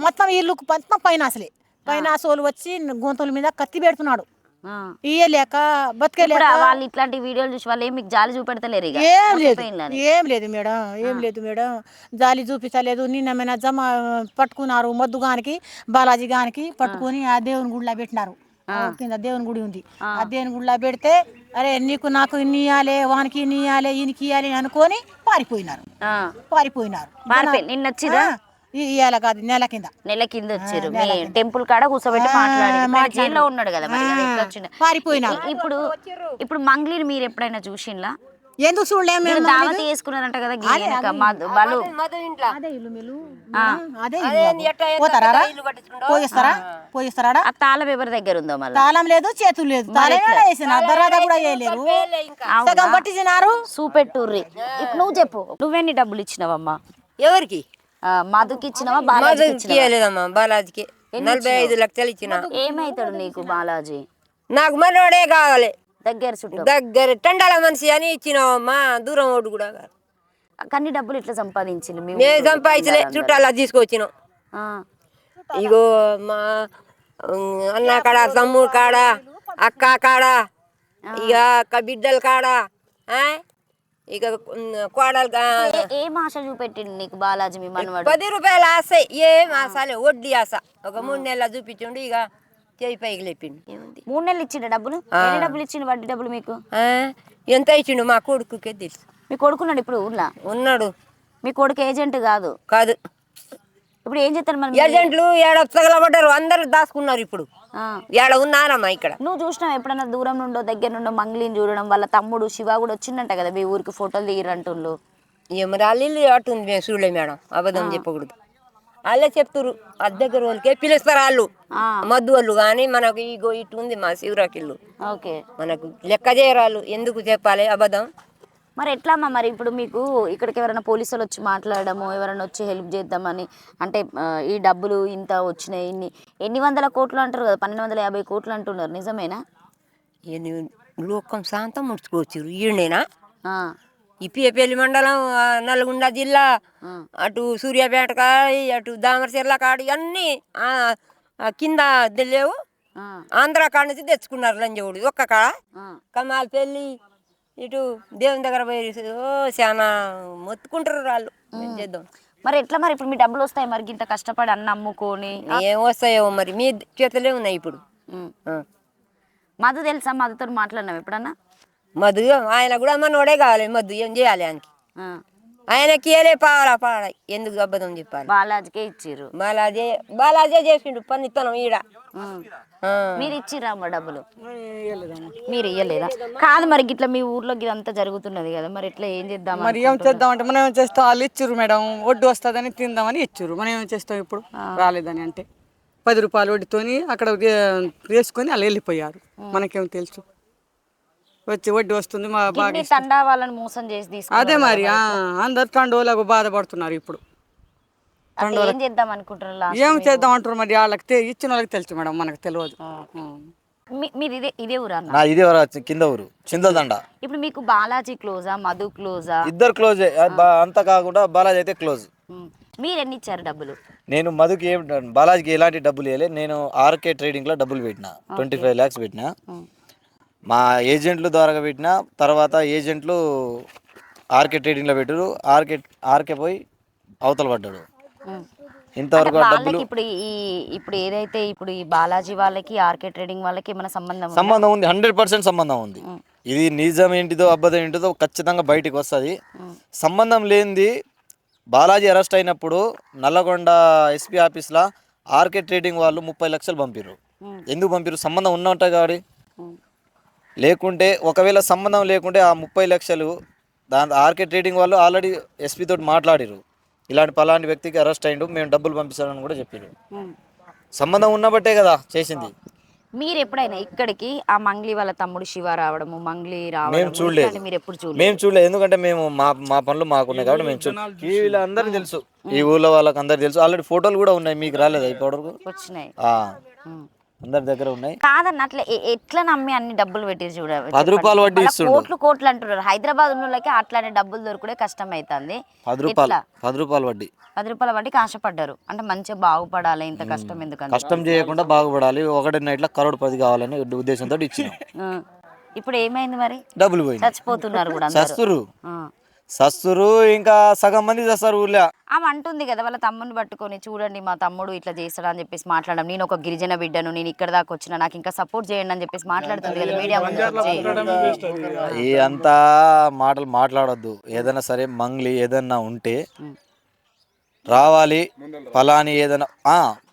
మొత్తం ఇల్లు మొత్తం పైన సోలు వచ్చి గొంతుల మీద కత్తి పెడుతున్నాడు. ఇయ్యలేక బతికేలేక వాళ్ళు ఇట్లాంటి వీడియోలు చూసి వాళ్ళు మీకు జాలి చూపెడతలేరు? ఏం లేదు మేడం జాలి చూపించలేదు. నిన్నమైనా జమ పట్టుకున్నారు మొద్దుగానికి బాలాజీ గానికి పట్టుకొని ఆ దేవుని గుడిలో పెట్టినారు. కింద దేవుని గుడి ఉంది ఆ దేవుని గుడిలో పెడితే అరే నీకు నాకు ఇన్ని ఇయ్యాలి వానికి ఇన్ని ఇయ్యాలి ఈయనకి ఇయ్యాలి అనుకొని పారిపోయినారు. నిన్న వచ్చిరా? ఇయ్యాల కాదు నెల కింద వచ్చారు. మీ టెంపుల్ కాడ కూర్చోబెట్టి మాట్లాడి జైల్లో ఉన్నాడు కదా మరి పారిపోయినా. ఇప్పుడు మంగ్లీని మీరు ఎప్పుడైనా చూసిండ్లా? ఎందుకు చూడలేము మీరు మేము దావత్ చేసుకున్నారంట కదా గీ వెనక వాళ్ళు మధు ఇంట్లో అదే ఇల్లు మీరు ఆ. అదే అదేంది ఎట్లా పోతారా ఇల్లు కట్టించుకుంటావు? పోయిస్తారా ఆ తాళం ఎవరి దగ్గర ఉందో మళ్ళీ తాళం లేదు చేతులు లేదు తాళం వేసిన అర్ధరాధ కూడా వేయలేరు సగం పట్టించినారు చూపెట్టుర్రి ఇప్పుడు నువ్వు చెప్పు నువ్వెన్ని డబ్బులు ఇచ్చినావమ్మా ఎవరికి మధుకి ఇచ్చినావా బాలాజీకి మధుకి ఇచ్చినావా ఇవ్వలేదమ్మా బాలాజీకి 45 లక్షలు ఇచ్చిన. ఏమైతాడు నీకు బాలాజీ నాకు మనోడే కావాలి దగ్గర చుట్టూ దగ్గర టండాల మనిషి అని ఇచ్చినావమ్మా దూరం ఓటు కూడా కాదు. కన్ని డబ్బులు ఇట్లా సంపాదించింది మీ మేము ఊరు సంపాదించలే అందరూ? చుట్టాలా తీసుకొచ్చినాం. ఆ. ఇగో మా అన్న కాడ తమ్ముడు కాడ అక్క కాడ ఇక అక్క బిడ్డల కాడ ఆ? ఇక కోడలు ఏం ఆశ చూపెట్టిండు నీకు బాలాజీ మీ మనవాడు 10 రూపాయల ఆశ ఏం ఆశలే వడ్డీ ఆశ ఒక 3 నెలల చూపించండి ఇక చేయి పైకి లేపిండు. 3 నెలలు ఇచ్చిండు డబ్బులు ఎన్ని డబ్బులు ఇచ్చిండు వడ్డీ డబ్బులు మీకు ఆ? ఎంత ఇచ్చిండు మా కొడుకుకే తెలుసు. మీ కొడుకున్నాడు ఇప్పుడు ఊర్లో ఉన్నాడు మీ కొడుకు ఏజెంట్ కాదు కాదు ఇప్పుడు ఏం చేస్తారు మరి మీరు? ఏజెంట్లు ఏడ తగలబడ్డారు అందరు దాచుకున్నారు ఇప్పుడు ఆ. ఏడ ఉన్నారమ్మా ఇక్కడ. నువ్వు చూసినావు ఎప్పుడన్నా దూరం నుండో దగ్గర నుండో మంగ్లీని చూడడం వాళ్ళ తమ్ముడు శివ కూడా వచ్చిందంట కదా మీ ఊరికి ఫోటోలు దిగిరంటుండ్రు ఏం రాళ్ళు అటుంది మేము చూడలే మేడం అబద్ధం చెప్పకూడదు. వాళ్ళే చెప్తురు అద్దె దగ్గర వాళ్ళకే పిలుస్తారు వాళ్ళు మద్దు వాళ్ళు కానీ మనకు ఇగో ఇటు ఉంది మా శివరాకిల్లు ఓకే మనకు లెక్క చేయరాళ్ళు ఎందుకు చెప్పాలి అబద్ధం. మరి ఎట్లా అమ్మా మరి ఇప్పుడు మీకు ఇక్కడికి ఎవరైనా పోలీసులు వచ్చి మాట్లాడడము ఎవరైనా వచ్చి హెల్ప్ చేద్దామని అంటే ఈ డబ్బులు ఇంత వచ్చినాయి ఎన్ని వందల కోట్లు అంటారు కదా 1250 కోట్లు అంటున్నారు నిజమేనా? లోకం శాంతం ముడుచుకోవచ్చు ఈడనేనా ఆ. ఈ పియపల్లి మండలం నల్గొండ జిల్లా అటు సూర్యాపేట కాడి అటు దామరచెర్ల కాడి అన్నీ కింద లేవు. ఆంధ్ర కాడ నుంచి తెచ్చుకున్నారు లంజవుడు ఒక్క కాడ కమాలపల్లి ఇటు దేవుని దగ్గర పోయి చాలా మొత్తుకుంటారు వాళ్ళు. ఏం చేద్దాం మరి ఎట్లా మరి ఇప్పుడు మీ డబ్బులు వస్తాయి మరి ఇంత కష్టపడి అన్న అమ్ముకొని ఏం వస్తాయో మరి మీ చేతులే ఉన్నాయి ఇప్పుడు. మధు తెలుసా మధుతో మాట్లాడినావు ఎప్పుడన్నా? మధు ఆయన కూడా మనోడే కావాలి మధు ఏం చేయాలి ఆయనకి ఆయనకి ఏలే పాడ ఎందుకు అబద్ధం చెప్పాలి. బాలాజీకే ఇచ్చిర్రు బాలాజీ చేసిండు పన్నిత్తనం ఈడ. మీరు ఇచ్చిర్రా అమ్మ డబ్బులు? మీరు ఇయ్యలేదా? కాదు మరి ఇట్లా మీ ఊర్లో ఇదంతా జరుగుతున్నది కదా మరి ఇట్లా ఏం చేద్దాం మరి ఏం చేద్దామంటే మనం ఏం చేస్తాం వాళ్ళు ఇచ్చిర్రు మేడం వడ్డీ వస్తుందని తిందామని ఇచ్చిర్రు మనం ఏం చేస్తాం ఇప్పుడు రాలేదని అంటే 10 రూపాయలు వడ్డీతోని అక్కడ వేసుకొని వాళ్ళు వెళ్ళిపోయారు. మనకేం తెలుసు వచ్చి వడ్డీ వస్తుంది మా బాగా తండా వాళ్ళని మోసం చేసి తీసుకున్నారు అదే మరి అందరు టండోలకు బాధపడుతున్నారు ఇప్పుడు. అసలు ఏం చేద్దాం అనుకుంటారు last ఏం మీరు? చేద్దాం అంటారు మరి వాళ్ళకి ఇచ్చిన వాళ్ళకి తెలుసు మేడం మనకు తెలియదు. మీరు ఇదే ఊరు అన్న? నా ఇది కింద ఊరు చింతదండ. ఇప్పుడు మీకు బాలాజీ క్లోజా మధు క్లోజా? ఇద్దరు క్లోజ్ అంతా కాకుండా బాలాజీ అయితే క్లోజ్. మీరు ఎన్ని ఇచ్చారు డబ్బులు? నేను మధుకి బాలాజీకి ఎలాంటి డబ్బులు ఇవ్వలేదు. నేను ఆర్కే ట్రేడింగ్లో డబ్బులు పెట్టిన 25 lakhs పెట్టిన. మా ఏజెంట్లు ద్వారా పెట్టిన తర్వాత ఏజెంట్లు ఆర్కే ట్రేడింగ్లో పెట్టారు. ఆర్కే పోయి అవతల పడ్డాడు. ఇంతవరకు ఆ డబ్బులు ఇప్పుడు ఏదైతే ఇప్పుడు ఈ బాలాజీ వాళ్ళకి ఆర్కే ట్రేడింగ్ వాళ్ళకి ఏమైనా సంబంధం ఉంది 100% సంబంధం ఉంది. ఇది నిజం ఏంటిదో అబద్ధం ఏంటిదో ఖచ్చితంగా బయటికి వస్తుంది. సంబంధం లేనిది బాలాజీ అరెస్ట్ అయినప్పుడు నల్లగొండ ఎస్పీ ఆఫీస్లో ఆర్కే ట్రేడింగ్ వాళ్ళు 30 లక్షలు పంపిర్రు. ఎందుకు పంపిర్రు? సంబంధం ఉన్న ఉంటాయి కాబట్టి. లేకుంటే ఒకవేళ సంబంధం లేకుంటే ఆ 30 లక్షలు దాని ఆర్కే ట్రేడింగ్ వాళ్ళు ఆల్రెడీ ఎస్పీ తోటి మాట్లాడిరు. ఇలాంటి పలాంటి వ్యక్తికి అరెస్ట్ అయ్యిండు మేము డబ్బులు పంపిస్తామని కూడా చెప్పారు. సంబంధం ఉన్నబట్టే కదా చేసింది. మీరు ఎప్పుడైనా ఇక్కడికి ఆ మంగ్లీ వాళ్ళ తమ్ముడు శివ రావడము మంగ్లీ మేము రావడం చూడలేదు. మీరు ఎప్పుడు చూడలేదు? మేము చూడలేదు ఎందుకంటే మేము మా పనులు మాకున్నాయి కాబట్టి మేము చూడలేదు. వీళ్ళందరికీ తెలుసు, ఈ ఊళ్ళో వాళ్ళకి అందరికి తెలుసు. ఆల్రెడీ ఫోటోలు కూడా ఉన్నాయి. మీకు రాలేదు ఇప్పటివరకు? వచ్చినాయి. అందరి దగ్గర ఉన్నాయి. కాదన్న అట్లా ఎట్లా నమ్మి అన్ని డబ్బులు పెట్టి చూడ 10 రూపాయలు వడ్డీ ఇస్తుండు. కోట్లు అంటున్నారు. హైదరాబాద్ ఉన్నోళ్ళకి అట్లానే డబ్బులు దొరుకుడే కష్టం అవుతుంది. 10 రూపాయలు వడ్డీ 10 రూపాయల వడ్డీకి ఆశపడ్డారు. అంటే మంచిగా బాగుపడాలి, ఇంత కష్టం ఎందుకంటే కష్టం చేయకుండా బాగుపడాలి, ఒకటి నైట్లో 1 crore 10 కావాలని ఉద్దేశంతో ఇచ్చినాం. ఇప్పుడు ఏమైంది మరి? డబ్బులు పోయి చచ్చిపోతున్నారు కూడా సస్తురు ఇంకా సగం మంది చేస్తారు ఊళ్ళో. ఆమె అంటుంది కదా వాళ్ళ తమ్ముడిని పట్టుకొని చూడండి మా తమ్ముడు ఇట్లా చేస్తాడు అని చెప్పేసి మాట్లాడడం. నేను ఒక గిరిజన బిడ్డను, నేను ఇక్కడ దాకా వచ్చిన, నాకు ఇంకా సపోర్ట్ చేయండి అని చెప్పేసి మాట్లాడుతుంది కదా మీడియా ముందు. ఈ అంతా మాటలు మాట్లాడొద్దు. ఏదైనా సరే మంగ్లీ ఏదన్నా ఉంటే రావాలి, ఫలాని ఏదైనా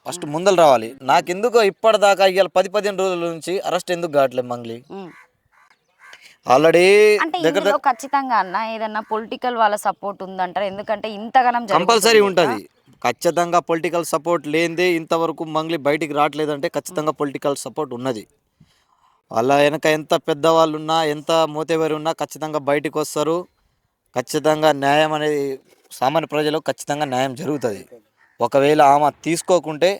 ఫస్ట్ ముందలు రావాలి. నాకెందుకో ఇప్పటిదాకా ఇవాళ 10-15 రోజుల నుంచి అరెస్ట్ ఎందుకు కావట్లేదు మంగ్లీ? ఆల్రెడీ అంటే ఇందులో ఖచ్చితంగా అన్న ఏదన్నా పొలిటికల్ వాళ్ళ సపోర్ట్ ఉందంటారు, ఎందుకంటే ఇంతగానం కంపల్సరీ ఉంటుంది. ఖచ్చితంగా పొలిటికల్ సపోర్ట్ లేనిదే ఇంతవరకు మంగ్లీ బయటికి రావట్లేదంటే ఖచ్చితంగా పొలిటికల్ సపోర్ట్ ఉన్నది. వాళ్ళ వెనక ఎంత పెద్దవాళ్ళు ఉన్నా, ఎంత మోతేవారు ఉన్నా ఖచ్చితంగా బయటికి వస్తారు. ఖచ్చితంగా న్యాయం అనేది సామాన్య ప్రజలకు ఖచ్చితంగా న్యాయం జరుగుతుంది. ఒకవేళ ఆమె తీసుకోకుంటే,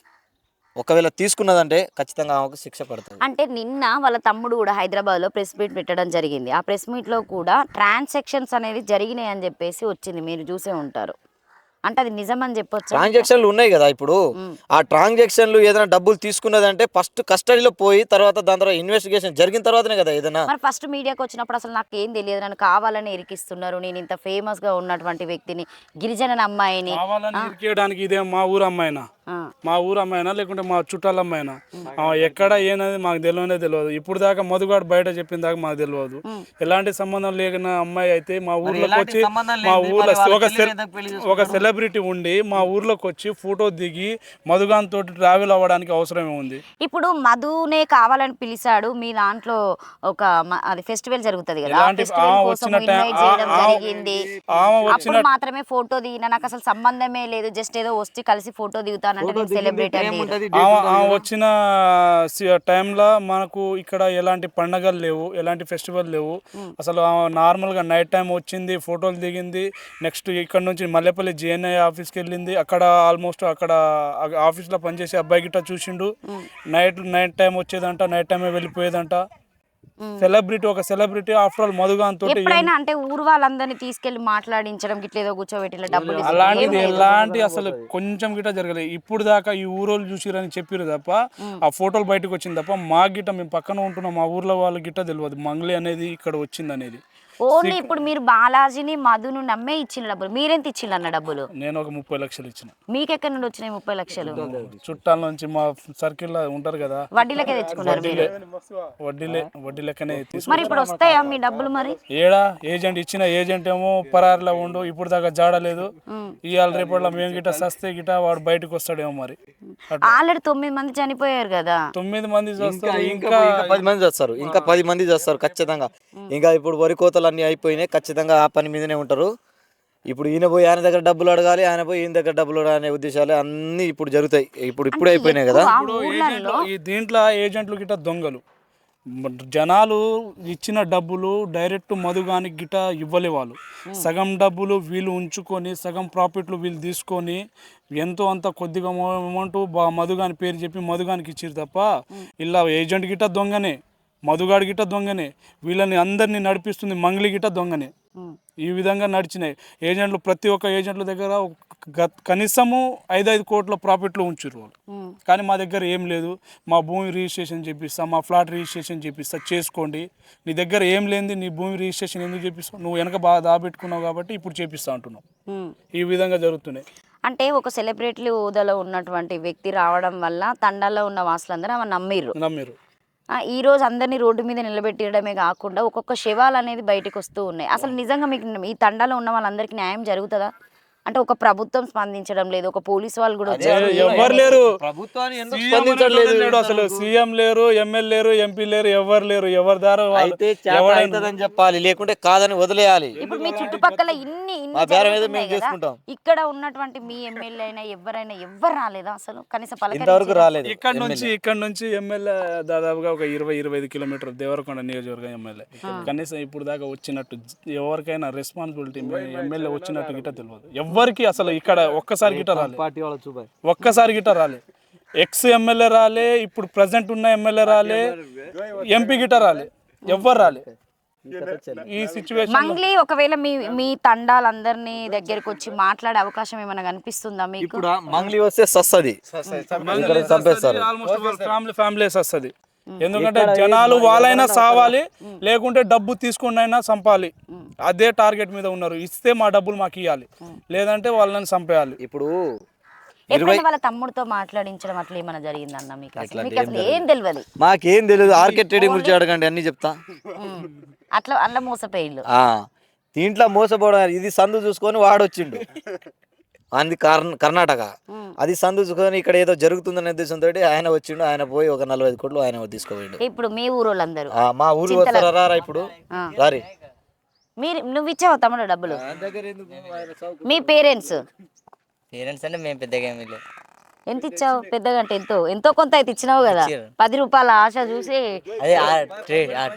ఒకవేళ తీసుకున్నదంటే ఖచ్చితంగా ఆమెకు శిక్ష పడుతుంది. అంటే నిన్న వాళ్ళ తమ్ముడు కూడా హైదరాబాద్లో ప్రెస్ మీట్ పెట్టడం జరిగింది. ఆ ప్రెస్ మీట్లో కూడా ట్రాన్సాక్షన్స్ అనేది జరిగినాయి అని చెప్పేసి వచ్చింది, మీరు చూసే ఉంటారు. అంటే అది నిజమని చెప్పొచ్చు. ట్రాన్సాక్షన్లు ఉన్నాయి కదా, ఇప్పుడు ఆ ట్రాన్సాక్షన్లు ఏదైనా డబ్బులు తీసుకున్నదంటే ఫస్ట్ కస్టడీలో పోయి తర్వాత దాని తర్వాత ఇన్వెస్టిగేషన్ జరిగిన తర్వాతనే కదా ఏదైనా. మరి ఫస్ట్ మీడియాకి వచ్చినప్పుడు అసలు నాకు ఏం తెలియదు, నన్ను కావాలని ఇరికిస్తున్నారు, నేను ఇంత ఫేమస్ గా ఉన్నటువంటి వ్యక్తిని, గిరిజన అమ్మాయిని కావాలని ఇరికేయడానికి ఇదే మా ఊరు అమ్మాయినా, మా ఊరు అమ్మాయినా లేకుంటే మా చుట్టాల అమ్మాయినా, ఎక్కడ ఏనది మాకు తెలియదు. ఇప్పుడు దాకా మధుగాడు బయట చెప్పిన దాకా మాకు తెలియదు. ఎలాంటి సంబంధం లేని అమ్మాయి అయితే మా ఊర్లోకి వచ్చి, మా ఊర్లో ఒక సెలబ్రిటీ ఉండి మా ఊర్లోకి వచ్చి ఫోటో దిగి మధుగాన్ తోటి ట్రావెల్ అవ్వడానికి అవసరమే ఉంది. ఇప్పుడు మధునే కావాలని పిలిచాడు, మీ దాంట్లో ఒక అది ఫెస్టివల్ జరుగుతుంది కదా, జరిగింది, అప్పుడు మాత్రమే ఫోటో దిగిన, నాకు అసలు సంబంధమే లేదు, జస్ట్ ఏదో వచ్చి కలిసి ఫోటో దిగుతానంటే సెలబ్రిటీ వచ్చిన టైంలో మనకు ఇక్కడ ఎలాంటి పండగలు లేవు, ఎలాంటి ఫెస్టివల్ లేవు. అసలు నార్మల్గా నైట్ టైం వచ్చింది, ఫోటోలు దిగింది. నెక్స్ట్ ఇక్కడ నుంచి మల్లెపల్లి JNI ఆఫీస్కి వెళ్ళింది. అక్కడ ఆల్మోస్ట్ అక్కడ ఆఫీస్లో పనిచేసే అబ్బాయి గిట్ట చూసిండు. నైట్ టైం వచ్చేదంట, నైట్ టైమే వెళ్ళిపోయేదంట. సెలబ్రిటీ, ఒక సెలబ్రిటీ ఆఫ్టర్ ఆల్ మధుగాన్ తోటి ఎప్పుడైనా అంటే ఊరు వాళ్ళందరినీ తీసుకెళ్లి మాట్లాడించడం గిట్ల ఏదో కూర్చోబెట్టి డబ్బులు అలాంటిది ఎలాంటి అసలు కొంచెం గిట్ట జరగలేదు. ఇప్పుడు దాకా ఈ ఊరోళ్ళు చూసిరని చెప్పారు తప్ప, ఆ ఫోటోలు బయటకు వచ్చింది తప్ప, మా గిట్ట మేము పక్కన ఉంటున్నాం మా ఊర్లో వాళ్ళ గిట్ట తెలియదు మంగ్లీ అనేది ఇక్కడ వచ్చింది అనేది. ఓన్లీ ఇప్పుడు మీరు బాలాజీని మధును నమ్మే ఇచ్చిన డబ్బులు, మీరెంత ఇచ్చిండు అన్న డబ్బులు? నేను ఒక 30 లక్షలు ఇచ్చిన. మీకెక్కడి నుండి వచ్చినాయి 30 లక్షలు? చుట్టాల నుంచి, మా సర్కిల్ లో ఉంటారు కదా, వడ్డీలకే తెచ్చుకున్నారు మీరు? వడ్డీ లెక్కనే మరి ఇప్పుడు వస్తాయా మీ డబ్బులు? మరి ఏడా ఏజెంట్ ఇచ్చిన ఏజెంట్ ఏమో పరారిలో ఉండు, ఇప్పుడు దాకా జాడలేదు. ఇవాళ రేపట్లో మేము గిట్ట సస్తే గిట్ట వాడు బయటకు వస్తాడేమో. మరి ఆల్రెడీ 9 మంది చనిపోయారు కదా, 9 మంది చేస్తారు, ఇంకా 10 మంది చేస్తారు, ఇంకా 10 మంది చేస్తారు ఖచ్చితంగా. ఇంకా ఇప్పుడు వరి కోతలు అన్ని అయిపోయినాయి, ఖచ్చితంగా ఆ పని మీదనే ఉంటారు. ఇప్పుడు ఈయన పోయి ఆయన దగ్గర డబ్బులు అడగాలి, ఆయన పోయి ఈయన దగ్గర డబ్బులు అనే ఉద్దేశాలు అన్ని ఇప్పుడు జరుగుతాయి. ఇప్పుడు అయిపోయినాయి కదా. ఈ దీంట్లో ఏజెంట్లు గిట్ట దొంగలు. జనాలు ఇచ్చిన డబ్బులు డైరెక్ట్ మధుగానికి గిట్ట ఇవ్వలే. వాళ్ళు సగం డబ్బులు వీళ్ళు ఉంచుకొని, సగం ప్రాఫిట్లు వీళ్ళు తీసుకొని, ఎంతో అంత కొద్దిగా అమౌంట్ మధుగాని పేరు చెప్పి మధుగానికి ఇచ్చారు తప్ప, ఇలా ఏజెంట్ గిట్ట దొంగనే, మధుగాడి గిట్ట దొంగనే, వీళ్ళని అందరినీ నడిపిస్తుంది మంగ్లీ గిట్ట దొంగనే. ఈ విధంగా నడిచినాయి ఏజెంట్లు. ప్రతి ఒక్క ఏజెంట్ల దగ్గర కనీసము 5 కోట్ల ప్రాఫిట్లు ఉంచారు వాళ్ళు. కానీ మా దగ్గర ఏం లేదు, మా భూమి రిజిస్ట్రేషన్ చేపిస్తా, మా ఫ్లాట్ రిజిస్ట్రేషన్ చేపిస్తా, చేసుకోండి. నీ దగ్గర ఏం లేనిది నీ భూమి రిజిస్ట్రేషన్ ఎందుకు చేపిస్తావు? నువ్వు వెనక బాగా దాబెట్టుకున్నావు కాబట్టి ఇప్పుడు చేపిస్తా అంటున్నావు. ఈ విధంగా జరుగుతున్నాయి. అంటే ఒక సెలబ్రిటీ హోదాలో ఉన్నటువంటి వ్యక్తి రావడం వల్ల తండాలో ఉన్న వాసులందరూ ఆమె నమ్మిరు. ఈ రోజు అందరినీ రోడ్డు మీద నిలబెట్టడమే కాకుండా ఒక్కొక్క శవాలు అనేది బయటకు వస్తూ ఉన్నాయి. అసలు నిజంగా మీకు ఈ తండాలో ఉన్న వాళ్ళందరికీ న్యాయం జరుగుతుందా? అంటే ఒక ప్రభుత్వం స్పందించడం లేదు, ఒక పోలీసు వాళ్ళు కూడా వచ్చారు, ఎవరు లేరు, ప్రభుత్వాన్ని అసలు సీఎం లేరు, ఎమ్మెల్యే లేరు, ఎంపీ లేరు, ఎవరు లేరు. ఎవరి ద్వారా అవుతుందని చెప్పాలి, లేకుంటే కాదని వదిలేయాలి. ఇప్పుడు మీ చుట్టుపక్కల ఇన్ని ఇక్కడ ఉన్నటువంటి మీ ఎమ్మెల్యే అయినా ఎవరైనా ఎవరు రాలేదా అసలు? కనీసం రాలేదు. ఇక్కడ నుంచి ఎమ్మెల్యే దాదాపుగా ఒక 20-25 కిలోమీటర్లు దేవరకొండ నియోజకవర్గం ఎమ్మెల్యే. కనీసం ఇప్పుడు దాకా వచ్చినట్టు ఎవరికైనా రెస్పాన్సిబిలిటీ ఎమ్మెల్యే వచ్చినట్టు గిట్ట తెలియదు ఎవరికి. అసలు ఇక్కడ ఒక్కసారి గిట్ట రాలే, ఎక్స్ ఎమ్మెల్యే రాలే, ఇప్పుడు ప్రజెంట్ ఉన్న ఎమ్మెల్యే రాలే, ఎంపీ గిట్ట రాలే, ఎవ్వరు రాలే. ఈ సిచ్యువేషన్ మంగ్లీ ఒకవేళ మీ తండాలందరినీ దగ్గరికి వచ్చి మాట్లాడే అవకాశం ఏమైనా కనిపిస్తుందా మీకు? ఇప్పుడు మంగ్లీ వస్తే సస్తది, ఫ్యామిలీ వస్తుంది. ఎందుకంటే జనాలు వాళ్ళైనా సావాలి, లేకుంటే డబ్బు తీసుకుని అయినా చంపాలి, అదే టార్గెట్ మీద ఉన్నారు. ఇస్తే మా డబ్బులు మాకు ఇవ్వాలి, లేదంటే వాళ్ళని చంపేయాలి. ఇప్పుడు వాళ్ళ తమ్ముడితో మాట్లాడించడం అట్లా ఏమైనా జరిగిందన్న మీకు? అసలు ఏం తెలియదు, మాకేం తెలియదు. ఆర్కెట్ ట్రేడింగ్ గురించి అడగండి, అన్ని చెప్తా. అట్లా మోసపోయిండు. దీంట్లో మోసపోవడం, ఇది సందు చూసుకొని వాడొచ్చిండు. అది కర్ణాటక. అది సందుకొని ఇక్కడ ఏదో జరుగుతుందనే ఉద్దేశంతో ఆయన వచ్చిండు. ఆయన పోయి ఒక 45 కోట్లు ఆయన తీసుకోపోయిండు. ఇప్పుడు మీ ఊరోళ్ళందరూ మా ఊరు వస్తారా ఇప్పుడు రారి. నువ్వు ఇచ్చావు తమ్ముడు డబ్బులు? మీ పేరెంట్స్ అంటే మేము పెద్దగా ఏమీ లేదు. ఎంత ఇచ్చావు? పెద్దగా అంటే ఎంతో కొంత అయితే ఇచ్చినావు కదా. 10 రూపాయల ఆశ చూసి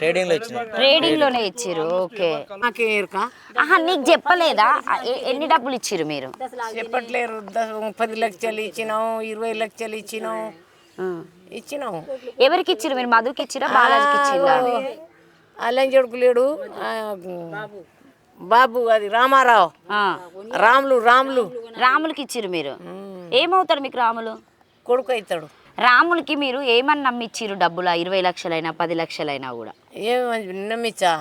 ట్రేడింగ్ లో ఇచ్చిన. ట్రేడింగ్ లోనే ఇచ్చిరు. ఓకే. ఆహా, నీకు చెప్పలేదా ఎన్ని డబ్బులు ఇచ్చిరు మీరు? చెప్పట్లేరు. 10 లక్షలు ఇచ్చినాం, 20 లక్షలు ఇచ్చినాం. ఎవరికి ఇచ్చిరు మీరు? మధుకి ఇచ్చిరా, బాలాజీకి ఇచ్చిరా? అల్లంజడుకు లేడు బాబు, అది రామారావు, రాములకి ఇచ్చిరు మీరు. ఏమవుతాడు మీకు రాములు? కొడుకు అవుతాడు. రాములకి మీరు ఏమని నమ్మిచ్చిరు డబ్బులా? 20 లక్షలైనా 10 లక్షలైనా కూడా ఏమి నమ్మిచ్చా?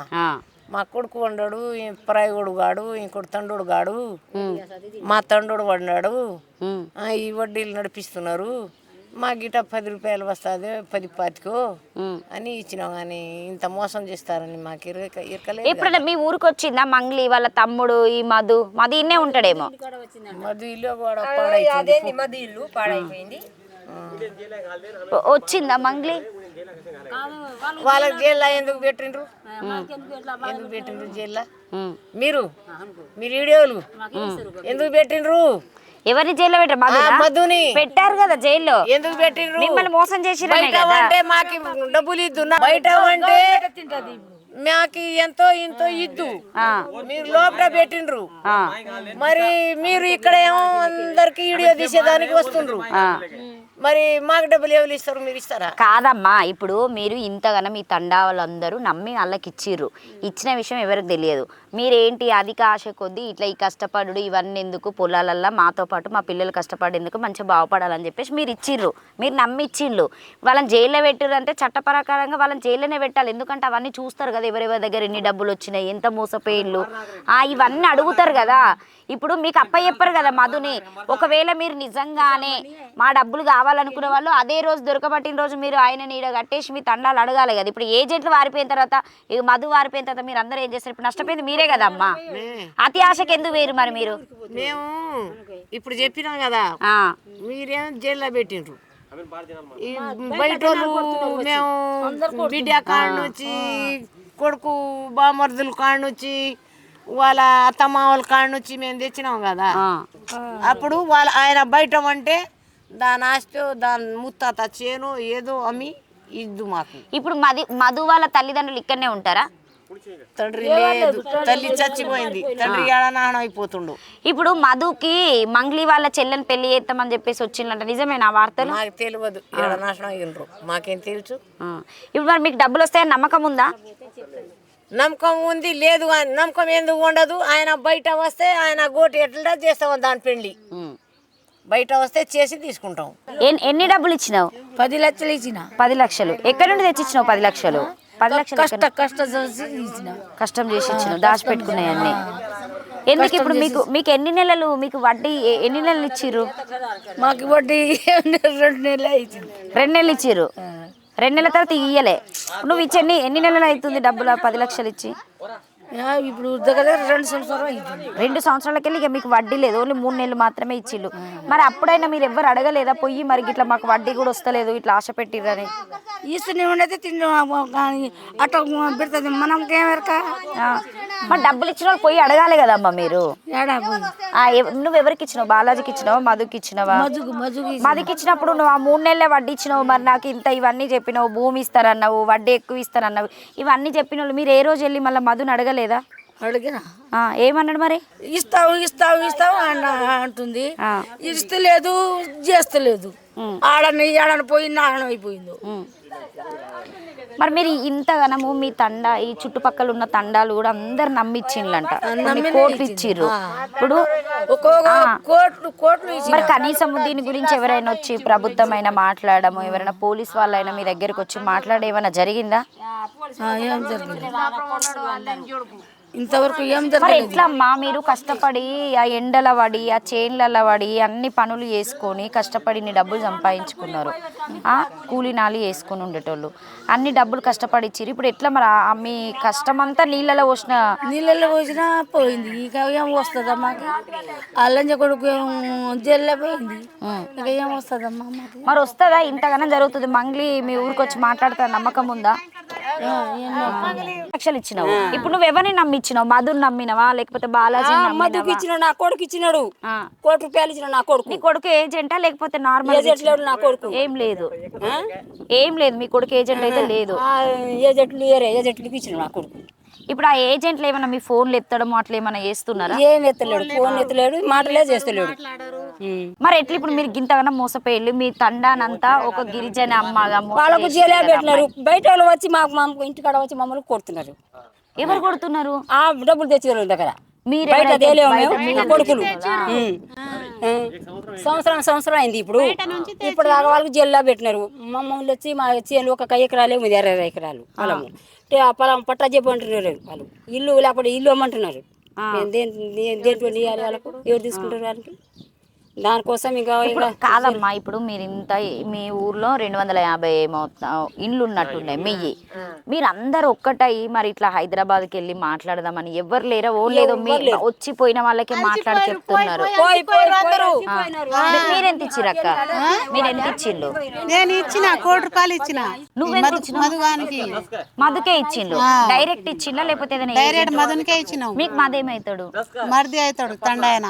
మా కొడుకు వండాడు, పరాయిగోడు గాడు, ఇంకోటి తండ్రుడు గాడు, మా తండ్రుడు వండాడు, ఈ వడ్డీలు నడిపిస్తున్నారు, మా గిట 10 రూపాయలు వస్తుంది 10-25 అని ఇచ్చినాం. కానీ ఇంత మోసం చేస్తారని మాకు ఇరకలేదు. ఎప్పుడైనా మీ ఊరికి వచ్చిందా మంగ్లీ వాళ్ళ తమ్ముడు? ఈ మధు ఇన్నే ఉంటాడేమో. మధు ఇల్లు కూడా పాడైపోయింది. వచ్చిందా మంగ్లీ? వాళ్ళకి జైల్లో ఎందుకు పెట్టిండ్రు? జైల్లో మీరు వీడియోలు ఎందుకు పెట్టిండ్రు? ఎవరిని జైల్లో పెట్టారు? మధుని పెట్టారు కదా జైల్లో. ఎందుకు పెట్టిండ్రు? మిమ్మల్ని మోసం చేసి అంటే మాకు డబ్బులు ఇద్దు, బయట అంటే మాకు ఎంతో ఇంతో ఇద్దు, మీరు లోపల పెట్టిండ్రు. మరి మీరు ఇక్కడ ఏమో అందరికి వీడియో తీసేదానికి వస్తుండ్రు. మరి మాకు డబ్బులు ఎవరు ఇస్తారు? మీరు ఇస్తారా? కాదమ్మా, ఇప్పుడు మీరు ఇంతగానో మీ తండా వాళ్ళందరూ నమ్మి వాళ్ళకి ఇచ్చిర్రు. ఇచ్చిన విషయం ఎవరికి తెలియదు. మీరేంటి అధిక ఆశ కొద్దీ ఇట్లా ఈ కష్టపడు ఇవన్నీ ఎందుకు, పొలాలల్లో మాతో పాటు మా పిల్లలు కష్టపడేందుకు మంచిగా బాగుపడాలని చెప్పేసి మీరు ఇచ్చిర్రు. మీరు నమ్మి ఇచ్చిర్రు. వాళ్ళని జైల్లో పెట్టిర్రు అంటే చట్టప్రకారంగా వాళ్ళని జైల్లోనే పెట్టాలి. ఎందుకంటే అవన్నీ చూస్తారు కదా, ఎవరెవరి దగ్గర ఎన్ని డబ్బులు వచ్చినాయి, ఎంత మోసపోయిళ్ళు, ఇవన్నీ అడుగుతారు కదా. ఇప్పుడు మీకు చెప్పరు కదా మధుని. ఒకవేళ మీరు నిజంగానే మా డబ్బులు కావాలనుకునే వాళ్ళు అదే రోజు దొరకబట్టిన రోజు మీరు ఆయన నీడ కట్టేసి మీ తండాలు అడగాలి కదా. ఇప్పుడు ఏజెంట్లు వారిపోయిన తర్వాత, ఇక మధు వారిపోయిన తర్వాత మీరు అందరూ ఏం చేస్తారు? ఇప్పుడు నష్టపోయింది మీరే కదా అమ్మా. అతి ఆశకి ఎందుకు వేరు మరి మీరు? మేము ఇప్పుడు చెప్పినాం కదా, మీరేం జైల్లో పెట్టిండ్రు. బయట మేము బిడ్డ కాడ నుంచి, కొడుకు బామర్దుల కాడ నుంచి, వాళ్ళ అత్తమ్మ వాళ్ళ కాడ నుంచి మేము తెచ్చినాం కదా. అప్పుడు ఆయన బయట అంటే దాని ఆస్తి, దాని ముత్తాత చేను ఏదో అమ్మి ఇద్దు మాకు. ఇప్పుడు మధు వాళ్ళ తల్లిదండ్రులు ఇక్కడనే ఉంటారా? తండ్రి లేదు, తల్లి చచ్చిపోయింది, తండ్రి ఏడనాహనం అయిపోతుండు. ఇప్పుడు మధుకి మంగ్లీ వాళ్ళ చెల్లెని పెళ్లి చేస్తామని చెప్పేసి వచ్చిందంట, నిజమేనా వార్తలు? మాకు తెలియదు, ఏడనాశనం అయ్యిండ్రు, మాకేం తెలుసు. ఇప్పుడు మరి మీకు డబ్బులు వస్తాయని నమ్మకం ఉందా? నమ్మకం ఉంది. లేదు అని నమ్మకం ఎందుకు ఉండదు? ఆయన బయట వస్తే ఆయన గోటు ఎట్లా చేస్తాం దాని పెళ్లి. బయట వస్తే చేసి తీసుకుంటాం. ఎన్ని డబ్బులు ఇచ్చినావు? 10 లక్షలు ఇచ్చిన. 10 లక్షలు ఎక్కడి నుండి తెచ్చిచ్చినావు? 10 లక్షలు 10 లక్షలు కష్టం చేసి ఇచ్చినావు, దాచిపెట్టుకున్నాయి అన్ని. ఎందుకు ఇప్పుడు మీకు ఎన్ని నెలలు, మీకు వడ్డీ ఎన్ని నెలలు ఇచ్చిర్రు? మాకు వడ్డీ 2 నెలలు ఇచ్చింది. 2 నెలలు ఇచ్చిర్రు. 2 నెలల తర్వాత ఇయ్యలే. నువ్వు ఇచ్చి ఎన్ని నెలలు అవుతుంది డబ్బులు? 10 లక్షలు ఇచ్చి ఇప్పుడు దగ్గర 2 సంవత్సరాలు అవుతుంది. 2 సంవత్సరాలకి వెళ్ళి ఇక మీకు వడ్డీ లేదు, ఓన్లీ 3 నెలలు మాత్రమే ఇచ్చిళ్ళు. మరి అప్పుడైనా మీరు ఎవరు అడగలేదా పోయి, మరి ఇట్లా మాకు వడ్డీ కూడా వస్తలేదు, ఇట్లా ఆశ పెట్టిర్రని? ఇస్తూనే ఉండేది కానీ అట్లా పెడుతుంది మనకేమెరక. మరి డబ్బులు ఇచ్చిన వాళ్ళు పోయి అడగాలి కదమ్మా మీరు. నువ్వు ఎవరికి ఇచ్చినావు? బాలాజీకి ఇచ్చినావా, మధుకి ఇచ్చినావా? మధుకి ఇచ్చినప్పుడు నువ్వు ఆ 3 నెలలే వడ్డీ ఇచ్చినావు. మరి నాకు ఇంత ఇవన్నీ చెప్పినావు, భూమి ఇస్తారన్నావు, వడ్డీ ఎక్కువ ఇస్తారన్నావు, ఇవన్నీ చెప్పిన వాళ్ళు మీరు ఏ రోజు వెళ్ళి మళ్ళీ మధుని అడగలేదా? అడిగినా ఏమన్నాడు మరి? ఇస్తావు అంటుంది. ఇస్తలేదు, చేస్తలేదు. ఆడని పోయి నాగనం అయిపోయింది. మరి మీరు ఇంతగానము మీ తండా, ఈ చుట్టుపక్కల ఉన్న తండాలు కూడా అందరు నమ్మిచ్చిండ్లంట, కోట్లు ఇచ్చిర్రు. ఇప్పుడు కోట్లు మరి కనీసం దీని గురించి ఎవరైనా వచ్చి ప్రభుత్వం అయినా మాట్లాడము, ఎవరైనా పోలీస్ వాళ్ళైనా మీ దగ్గరకు వచ్చి మాట్లాడే ఏమైనా జరిగిందా? ఇంతవరకు ఏం మరి జరగలేదు. ఎట్లా అమ్మా మీరు కష్టపడి ఆ ఎండల పడి ఆ చేన్లలో పడి అన్ని పనులు చేసుకొని కష్టపడి ఇన్ని డబ్బులు సంపాదించుకున్నారు, కూలీ నాలి వేసుకొని ఉండేటోళ్ళు అన్ని డబ్బులు కష్టపడి ఇచ్చిర్రు. ఇప్పుడు ఎట్లా మరి మీ కష్టమంతా నీళ్ళలో పోసిన నీళ్ళలో పోసినా పోయింది, ఇక ఏం వస్తుందమ్మా మాకు? అల్లంజ కొడుకు ఏం జైల్లో పోయింది, ఇక ఏం వస్తుందమ్మా మాకు? మరి వస్తుందా? ఇంతగానో జరుగుతుంది. మంగ్లీ మీ ఊరికి వచ్చి మాట్లాడతా నమ్మకం ఉందా? లక్షలు ఇచ్చినావు, ఇప్పుడు నువ్వు ఎవరిని నమ్మిచ్చినావు? మధుని నమ్మినవా లేకపోతే బాలాజీ మధుకి ఇచ్చినాడు, నా కొడుకు ఇచ్చినాడు, ₹1,00,000 ఇచ్చిన నా కొడుకు. నీ కొడుకు ఏజెంటా లేకపోతే నార్మల్? నా కొడుకు ఏం లేదు, ఏం లేదు. మీ కొడుకు ఏజెంట్ అయితే లేదు. ఏజెంట్లకి ఇచ్చిన నా కొడుకు. ఇప్పుడు ఆ ఏజెంట్లు ఏమైనా మీ ఫోన్లు ఎత్తడము అట్లా ఏమైనా చేస్తున్నారా? ఏం ఎత్తలేడు, ఫోన్ ఎత్తలేడు, మాటలే చేస్తలేడు. మరి ఎట్లా ఇప్పుడు మీరు గింతగానో మోసపోయి మీ తండానంతా ఒక గిరిజన అమ్మగా వాళ్ళకు జైలు పెట్టినారు. బయట వాళ్ళు వచ్చి మాకు ఇంటికాడ వచ్చి మమ్మల్ని కొడుతున్నారు. ఎవరు కొడుతున్నారు? ఆ డబ్బులు తెచ్చారు దగ్గర మీరు బయట తేలేము మేము, కొడుకులు. సంవత్సరం అయింది ఇప్పుడు దాకా వాళ్ళకి జైల్లో పెట్టినారు. మమ్మల్ని వచ్చి మా చేనులు 1 ఎకరాలు 20 ఎకరాలు పొలము, ఆ పొలం పట్టా చెప్పంటున్నారు వాళ్ళు. ఇల్లు లేకపోతే ఇల్లు అమ్మంటున్నారు. దేంట్లో ఇవ్వాలి వాళ్ళకు? ఎవరు తీసుకుంటారు వాళ్ళకి? దానికోసం ఇంకా కాదమ్మా, ఇప్పుడు మీరు ఇంత మీ ఊర్లో 250 ఇండ్లు ఉన్నట్టున్నాయి మీయి. మీరు అందరు ఒక్కటై మరి ఇట్లా హైదరాబాద్కి వెళ్ళి మాట్లాడదామని ఎవరు లేరా? ఓ లేదో వచ్చిపోయిన వాళ్ళకే మాట్లాడి చెప్తున్నారు. మీరెంత ఇచ్చిర్రు అక్క? మీరెంత ఇచ్చిండ్రు? నేను ఇచ్చిన ₹1,00,00,000 ఇచ్చిన. నువ్వెంత ఇచ్చినావు? మధుగానికి మధుకే ఇచ్చిండ్రు? డైరెక్ట్ ఇచ్చిండ్లా లేకపోతే ఏదైనా డైరెక్ట్ మధునికే ఇచ్చినావు. మీకు మదేమవుతాడు? మరిది అవుతాడు తండాయన,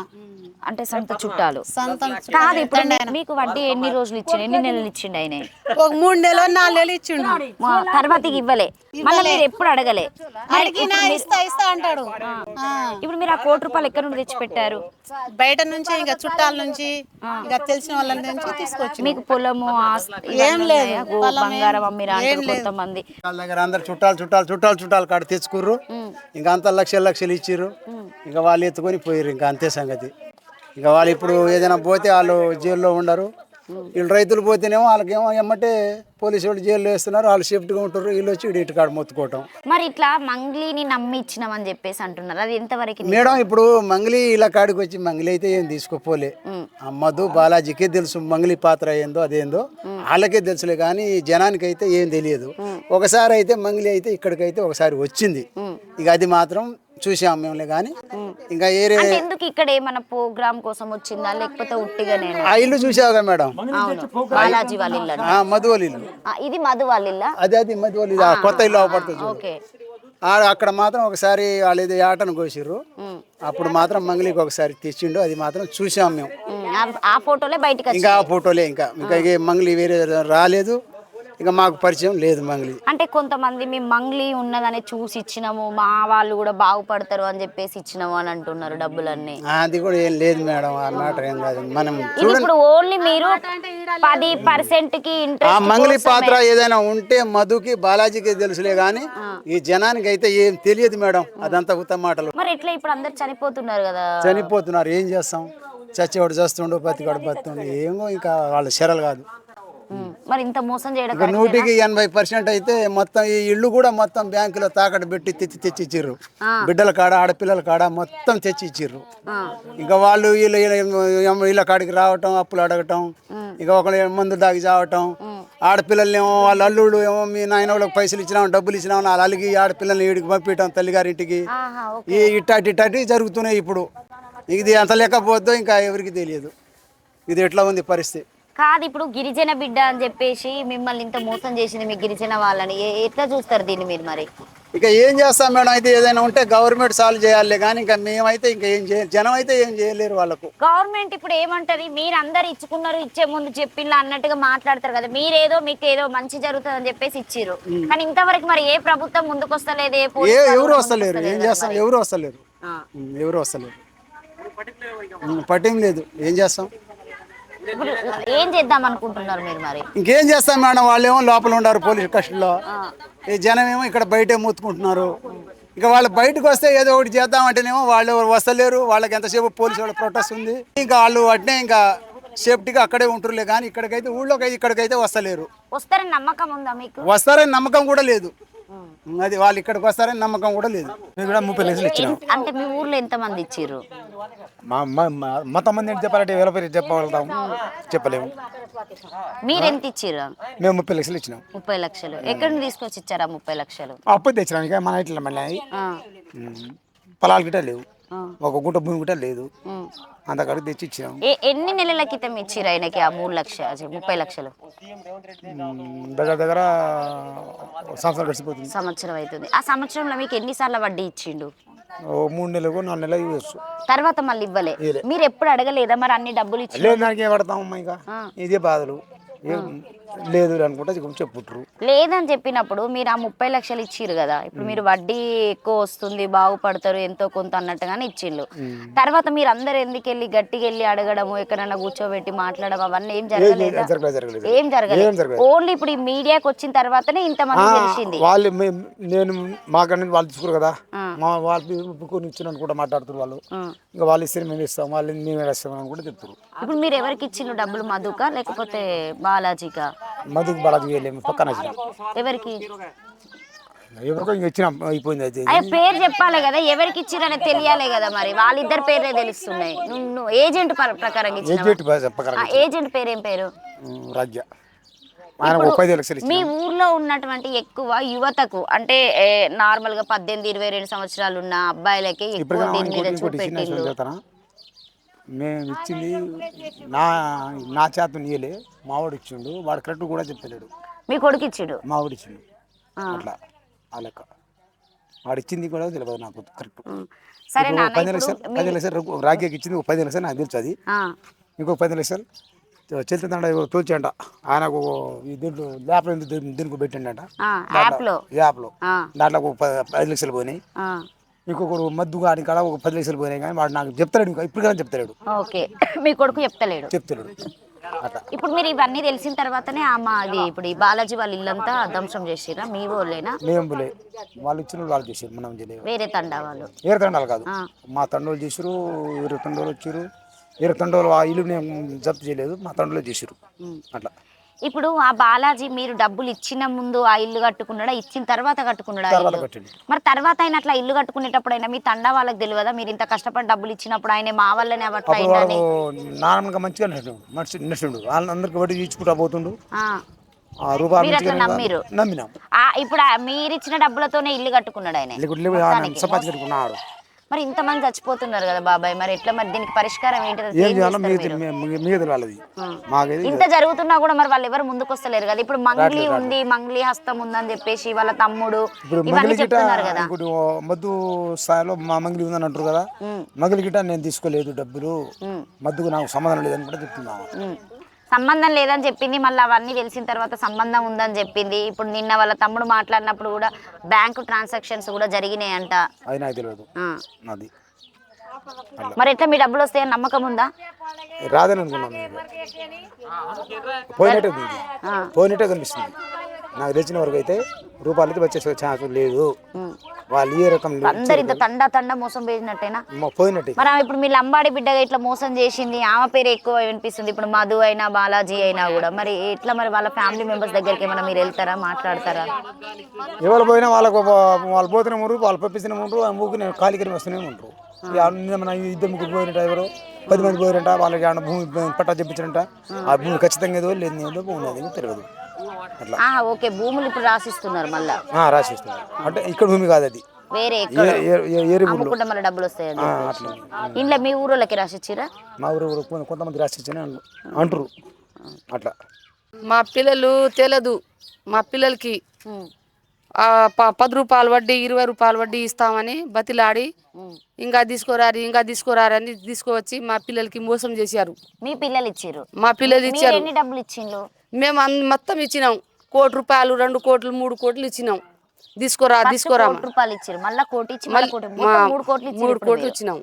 అంటే సొంత చుట్టాలు సొంతం కాదు. ఇప్పుడు మీకు వడ్డీ ఎన్ని రోజులు ఇచ్చిండు? ఎన్ని నెలలు ఇచ్చిండు ఆయన? ఒక 3 నెలలు 4 నెలలు ఇచ్చిండు. తర్వాత ఇవ్వలే, మళ్ళీ మీరు ఎప్పుడు అడగలే? అడిగినా ఇస్తా అంటాడు. ఇప్పుడు మీరు ఆ ₹1,00,00,000 ఎక్కడ నుండి తెచ్చి పెట్టారు? బయట నుంచి, ఇంకా చుట్టాల నుంచి, ఇంకా తెలిసిన వాళ్ళ నుంచి తీసుకొచ్చి. మీకు పొలము ఏం లేదు, బంగారం అమ్మిరా కొంతమంది వాళ్ళ దగ్గర అందరు చుట్టాలు కాడ తెచ్చుకుర్రు. ఇంకా అంత లక్షలు ఇచ్చిర్రు. ఇంకా వాళ్ళు ఎత్తుకొని పోయిర్రు. ఇంకా అంతే సంగతి. ఇంకా వాళ్ళు ఇప్పుడు ఏదైనా పోతే వాళ్ళు జైల్లో ఉండరు. వీళ్ళు రైతులు పోతేనేమో వాళ్ళకేమో ఎమ్మటే పోలీసు వాళ్ళు జైల్లో వేస్తున్నారు. వాళ్ళు సేఫ్టీగా ఉంటారు. వీళ్ళు వచ్చి ఇటు కాడ మొత్తుకోవటం. మరి ఇట్లా మంగ్లీని నమ్మి ఇచ్చినామని చెప్పేసి అంటున్నారు, అది ఎంతవరకు మేడం? ఇప్పుడు మంగ్లీ ఇలా కాడికి వచ్చి మంగ్లీ అయితే ఏం తీసుకోపోలే. మధు బాలాజీకే తెలుసు మంగ్లీ పాత్ర ఏందో అదేందో, వాళ్ళకే తెలుసులే. కానీ జనానికి అయితే ఏం తెలియదు. ఒకసారి అయితే మంగ్లీ అయితే ఇక్కడికైతే ఒకసారి వచ్చింది. ఇక అది మాత్రం చూసాం మేములే. కానీ ఇంకా ఎందుకు ఇక్కడ ఏమన్నా ప్రోగ్రామ్ కోసం వచ్చిందా లేకపోతే ఉట్టిగానే? ఆ ఇల్లు చూసావుగా మేడం, బాలాజీ వాళ్ళ ఇల్లు, మధు వాళ్ళ ఇల్లు. ఇది మధు వాళ్ళ ఇల్లా? అది మధు వాళ్ళ ఇల్లు, కొత్త ఇల్లు అవపడుతుంది. అక్కడ మాత్రం ఒకసారి వాళ్ళు ఏదో ఆటను కోసిర్రు. అప్పుడు మాత్రం మంగ్లీకి ఒకసారి తెచ్చిండు. అది మాత్రం చూసాం మేము. ఆ ఫోటోలే బయటకు ఇంకా ఆ ఫోటోలే. ఇంకా మంగ్లీ వేరే రాలేదు. ఇక మాకు పరిచయం లేదు మంగ్లీ. అంటే కొంతమంది మేము మంగ్లీ ఉన్నదని చూసి ఇచ్చినాము, మా వాళ్ళు కూడా బాగుపడతారు అని చెప్పేసి ఇచ్చినాము అని అంటున్నారు డబ్బులన్నీ. అది కూడా ఏం లేదు మేడం, ఆ మ్యాటర్ ఏం కాదు. మనం ఇప్పుడు ఓన్లీ మీరు 10%కి ఆ మంగ్లీ పాత్ర ఏదైనా ఉంటే మధుకి బాలాజీకి తెలుసులే. కానీ ఈ జనానికి అయితే ఏం తెలియదు మేడం. అదంతా ఉత్తమ మాటలు. మరి ఎట్లా ఇప్పుడు అందరు చనిపోతున్నారు కదా? చనిపోతున్నారు, ఏం చేస్తాం? చచ్చేవాడు చేస్తుండు, బతికాడు బతుండు. ఏమో ఇంకా వాళ్ళ శరలు కాదు. మరి ఇంత మోసం చేయడం 100కి 80% అయితే మొత్తం ఈ ఇల్లు కూడా మొత్తం బ్యాంకులో తాకట్టు పెట్టి తెచ్చి ఇచ్చిర్రు. బిడ్డల కాడ ఆడపిల్లల కాడ మొత్తం తెచ్చి ఇచ్చిర్రు. ఇంకా వాళ్ళు వీళ్ళ కాడికి రావటం, అప్పులు అడగటం, ఇక ఒకళ్ళు మందు దాగి చావటం. ఆడపిల్లలేమో వాళ్ళ అల్లుళ్ళు ఏమో మీ నాయన వాళ్ళకి పైసలు ఇచ్చినాము, డబ్బులు ఇచ్చినాము, వాళ్ళు అలిగి ఆడపిల్లల్ని వీడికి పంపించడం తల్లిగారింటికి. ఈ ఇట్టాటి జరుగుతున్నాయి ఇప్పుడు. ఇది ఎంత లేకపోద్దో ఇంకా ఎవరికి తెలియదు. ఇది ఎట్లా ఉంది పరిస్థితి. కాదు, ఇప్పుడు గిరిజన బిడ్డ అని చెప్పేసి మిమ్మల్ని ఇంత మోసం చేసింది మీ గిరిజన వాళ్ళని ఎట్లా చూస్తారు దీన్ని మీరు? మరి ఇక ఏం చేస్తాం మేడం? అయితే ఏదైనా ఉంటే గవర్నమెంట్ సాల్వ్ చేయాలి. కానీ ఇంకా మేమైతే ఇంకా ఏం చేయాలి? జనం అయితే ఏం చేయలేరు. వాళ్ళకు గవర్నమెంట్ ఇప్పుడు ఏమంటది? మీరు అందరు ఇచ్చుకున్నారు, ఇచ్చే ముందు చెప్పిండ్లా అన్నట్టుగా మాట్లాడతారు కదా. మీరేదో మీకు ఏదో మంచి జరుగుతుంది అని చెప్పేసి ఇచ్చిర్రు, కానీ ఇంతవరకు మరి ఏ ప్రభుత్వం ముందుకు వస్తలేదే? ఎవరు వస్తలేరు. ఏం చేస్తాం? ఎవరు వస్తలేరు. పట్టిం లేదు. ఏం చేస్తాం? ఏం చేద్దాం అనుకుంటున్నారు మీరు మరి? ఇంకేం చేస్తాం మేడం? వాళ్ళేమో లోపల ఉన్నారు పోలీసు కస్టడీలో. ఈ జనం ఏమో ఇక్కడ బయటే మూతుకుంటున్నారు. ఇక వాళ్ళు బయటకు వస్తే ఏదో ఒకటి చేద్దామంటేనేమో వాళ్ళు వస్తలేరు. వాళ్ళకి ఎంతసేపు పోలీసు వాళ్ళ ప్రొటెస్ట్ ఉంది. ఇంకా వాళ్ళు అట్నే ఇంకా సేఫ్టీగా అక్కడే ఉంటురులే. కానీ ఇక్కడికైతే ఊళ్ళోకి ఇక్కడికైతే వస్తలేరు. వస్తారని నమ్మకం ఉందా మీకు? వస్తారని నమ్మకం కూడా లేదు. అది వాళ్ళు ఇక్కడికి వస్తారని నమ్మకం కూడా లేదు. మేము కూడా 30 లక్షలు ఇచ్చినాం. అంటే మీ ఊర్లో ఎంతమంది ఇచ్చిర్రు? మొత్తం మంది ఏంటి చెప్పాలంటే వేల పేరు చెప్పగలుగుతాం, చెప్పలేము. మీరెంత ఇచ్చిర్రు? మేము 30 లక్షలు ఇచ్చినాం. 30 లక్షలు ఎక్కడి నుంచి తీసుకొచ్చి ఇచ్చారా 30 లక్షలు? అప్పు తెచ్చినాం. ఇక మన ఇట్లా మళ్ళీ పొలాలు గిట్ట లేవు, ఒక గుంట భూమి గిట్ట లేదు, అంతకాడికి తెచ్చి ఇచ్చినాం. ఎన్ని నెలల క్రితం ఇచ్చిర్రు ఆయనకి ఆ 30 లక్షలు? దగ్గర దగ్గర సంవత్సరం గడిచిపోతుంది. సంవత్సరం అవుతుంది. ఆ సంవత్సరంలో మీకు ఎన్నిసార్లు వడ్డీ ఇచ్చిండు? 3 నెలలకు 4 నెలలు ఇవ్వచ్చు. తర్వాత మళ్ళీ ఇవ్వలే. మీరు ఎప్పుడు అడగలేదా మరి అన్ని డబ్బులు ఇచ్చి? లేదు, దానికి ఏం పడతామమ్మా, ఇంకా ఇదే బాధలు. లేదు అనుకుంటా చెప్పుట్రు. లేదని చెప్పినప్పుడు మీరు ఆ 30 లక్షలు ఇచ్చిర్రు కదా, ఇప్పుడు మీరు వడ్డీ ఎక్కువ వస్తుంది, బాగుపడతారు ఎంతో కొంత అన్నట్టుగానే ఇచ్చిండ్రు. తర్వాత మీరు అందరు ఎందుకు వెళ్ళి గట్టిగా వెళ్ళి అడగడము, ఎక్కడైనా కూర్చోబెట్టి మాట్లాడడం అవన్నీ ఏం జరగలేదు? ఏం జరగలేదు. ఓన్లీ ఇప్పుడు ఈ మీడియాకి వచ్చిన తర్వాతనే ఇంతమంది తెలిసింది. వాళ్ళు నేను మాకన్నా వాళ్ళు తీసుకురు కదా, వాళ్ళు ఇచ్చిన కూడా మాట్లాడుతున్నారు వాళ్ళు. ఇంకా వాళ్ళు ఇస్తే మేము ఇస్తాం, వాళ్ళు మేము ఇస్తాం అని కూడా చెప్తారు. ఇప్పుడు మీరు ఎవరికి ఇచ్చిండ్రు డబ్బులు? మధుకా లేకపోతే బాలాజీకా? మధుకు బాలాజీ వెళ్ళాము, పక్కన ఎవరికి? ఎవరికో ఇంక ఇచ్చినాం, అయిపోయింది. అయితే అయ్యా పేరు చెప్పాలి కదా, ఎవరికి ఇచ్చిరనే తెలియాలి కదా, మరి వాళ్ళిద్దరు పేర్లే తెలుస్తున్నాయి. నువ్వు ఏజెంట్ ప్రకారం ఏజెంట్ పేరు ఏం పేరు? రాజ్య. ఆయన 30 లక్షలు. మీ ఊర్లో ఉన్నటువంటి ఎక్కువ యువతకు అంటే నార్మల్ గా 18-22 సంవత్సరాలు ఉన్న అబ్బాయిలకి ఎక్కువ దీని మీద చూపెట్టిండ్రు. మేము ఇచ్చింది నా చేత నీయలే, మావాడు ఇచ్చిండు, వాడు కరెక్ట్ కూడా చెప్పలేడు. మీ కొడుకు ఇచ్చిండు? మావాడు ఇచ్చిండు. అట్లా ఆ లెక్క వాడు ఇచ్చింది కూడా తెలియదు నాకు కరెక్ట్. సరే, 10 లక్షలు రాజ్యకి ఇచ్చింది, 10 లక్షలు నాకు తెలుసు. అది ఇంకో 10 లక్షలు చెల్తుందంట తోల్చంట. ఆయనకు దీంట్లో ల్యాప్లో దీనికి పెట్టిండట, యాప్లో దాంట్లో 5 లక్షలు పోయినాయి. ఇంకొకరు మద్దు కానీ కాడ 10 లక్షలు పోయినాయి. కానీ వాడు నాకు చెప్తాడు, ఇంకా ఇప్పుడు కానీ చెప్తాడు. ఓకే, మీ కొడుకు చెప్తలేడు? అట్లా. ఇప్పుడు మీరు ఇవన్నీ తెలిసిన తర్వాతనే అది ఇప్పుడు ఈ బాలాజీ వాళ్ళ ఇల్లంతా ధ్వంసం చేసిరా? మీ వాళ్ళేనా? మేము వాళ్ళు ఇచ్చిన వాళ్ళు చేసారు, మనం చేయలేదు. వేరే తండా వాళ్ళు? వేరే తండాలు కాదు, మా తండ్రులు చేసారు. 20 తండ్రులు వచ్చారు. 20 తండ్రులు ఆ ఇల్లు మేము జప్తు చేయలేదు, మా తండ్రులు చేసారు. అట్లా. ఇప్పుడు ఆ బాలాజీ మీరు డబ్బులు ఇచ్చిన ముందు ఆ ఇల్లు కట్టుకున్నాడా, ఇచ్చిన తర్వాత కట్టుకున్నాడా? మరి తర్వాత ఆయన అట్లా ఇల్లు కట్టుకునేటప్పుడు అయినా మీ తండా వాళ్ళకి తెలియదా మీరు ఇంత కష్టపడి డబ్బులు ఇచ్చినప్పుడు ఆయన మా వల్లనే అట్లా అయిందని? నార్మల్గా మంచిగా నడుచుండు, వాళ్ళందరికీ వడ్డీ ఇచ్చుకుంటా పోతుండు. నమ్మినాం. ఇప్పుడు మీరు ఇచ్చిన డబ్బులతోనే ఇల్లు కట్టుకున్నాడు ఆయన. సంపాదించుకున్నాడు. మరి ఇంతమంది చచ్చిపోతున్నారు కదా బాబాయ్, మరి ఎట్లా? మరి దీనికి పరిష్కారం ఏంటి? ఇంత జరుగుతున్నా కూడా మరి వాళ్ళు ఎవరు ముందుకు వస్తలేరు కదా. ఇప్పుడు మంగ్లీ ఉంది, మంగ్లీ హస్తం ఉందని చెప్పేసి వాళ్ళ తమ్ముడు ఇవన్నీ చెప్తున్నారు కదా. మద్దు స్థాయిలో మా మంగ్లీ ఉందని అంటారు కదా, మంగ్లీ గిట్ట నేను తీసుకోలేదు డబ్బులు, మద్దుకు నాకు సంబంధం లేదని కూడా చెప్తున్నాను. సంబంధం లేదని చెప్పింది, మళ్ళీ అవన్నీ తెలిసిన తర్వాత సంబంధం ఉందని చెప్పింది. ఇప్పుడు నిన్న వాళ్ళ తమ్ముడు మాట్లాడినప్పుడు కూడా బ్యాంకు ట్రాన్సాక్షన్స్ కూడా జరిగినాయంట. మరి ఎట్లా మీ డబ్బులు వస్తాయని నమ్మకం ఉందా? రాదని అనుకున్నాను, పోయినట్టే కనిపిస్తుంది. నాకు తెలిసిన వరకు అయితే రూపాయలకి వచ్చే ఛాన్స్ లేదు. వాళ్ళు ఏ రకం అందరు ఇంత తండా మోసం పోయినట్టేనా? పోయినట్టే. మరి ఇప్పుడు మీ లంబాడి బిడ్డగా ఇట్లా మోసం చేసింది, ఆమె పేరు ఎక్కువ వినిపిస్తుంది. ఇప్పుడు మధు అయినా బాలాజీ అయినా కూడా మరి ఎట్లా? మరి వాళ్ళ ఫ్యామిలీ మెంబర్స్ దగ్గరికి ఏమైనా మీరు వెళ్తారా, మాట్లాడతారా? ఎవరు పోయినా వాళ్ళకు వాళ్ళు పోతూనే ఉంటారు, వాళ్ళు పంపిస్తూనే ఉంటారు, ఆ మూకి ఖాళీకి వస్తూనే ఉంటారు. మన 2-3 పోయినట్ట, ఎవరు 10 మంది పోయినట్ట, వాళ్ళకి భూమి పట్టా చెప్పించారంట. ఆ భూమి ఖచ్చితంగా ఏదో లేదు, ఏదో భూమి అది తెలియదు. ఓకే, భూములు ఇప్పుడు రాసిస్తున్నారు మళ్ళా? రాసిస్తున్నారు అంటే ఇక్కడ భూమి కాదు, అది వేరే అమ్ముకుంటే మళ్ళీ డబ్బులు వస్తాయి. ఇంట్లో మీ ఊరోళ్ళకి రాసిచ్చిరా? మా ఊరు కొంతమంది రాసిచ్చని అంటారు. అట్లా మా పిల్లలు తెలియదు, మా పిల్లలకి 10 రూపాయలు వడ్డీ 20 రూపాయలు వడ్డీ ఇస్తామని బతిలాడి ఇంకా తీసుకోరారని తీసుకువచ్చి మా పిల్లలకి మోసం చేశారు. మీ పిల్లలు ఇచ్చారు? మా పిల్లలు ఇచ్చారు. ఎన్ని డబ్బులు ఇచ్చిండ్రు? మేము మొత్తం ఇచ్చినాం. 1 కోటి రూపాయలు, 2 కోట్లు, 3 కోట్లు ఇచ్చినాం. తీసుకోరా రూపాయలు ఇచ్చారు, మళ్ళీ 1 కోటి ఇచ్చి 3 కోట్లు ఇచ్చినాం.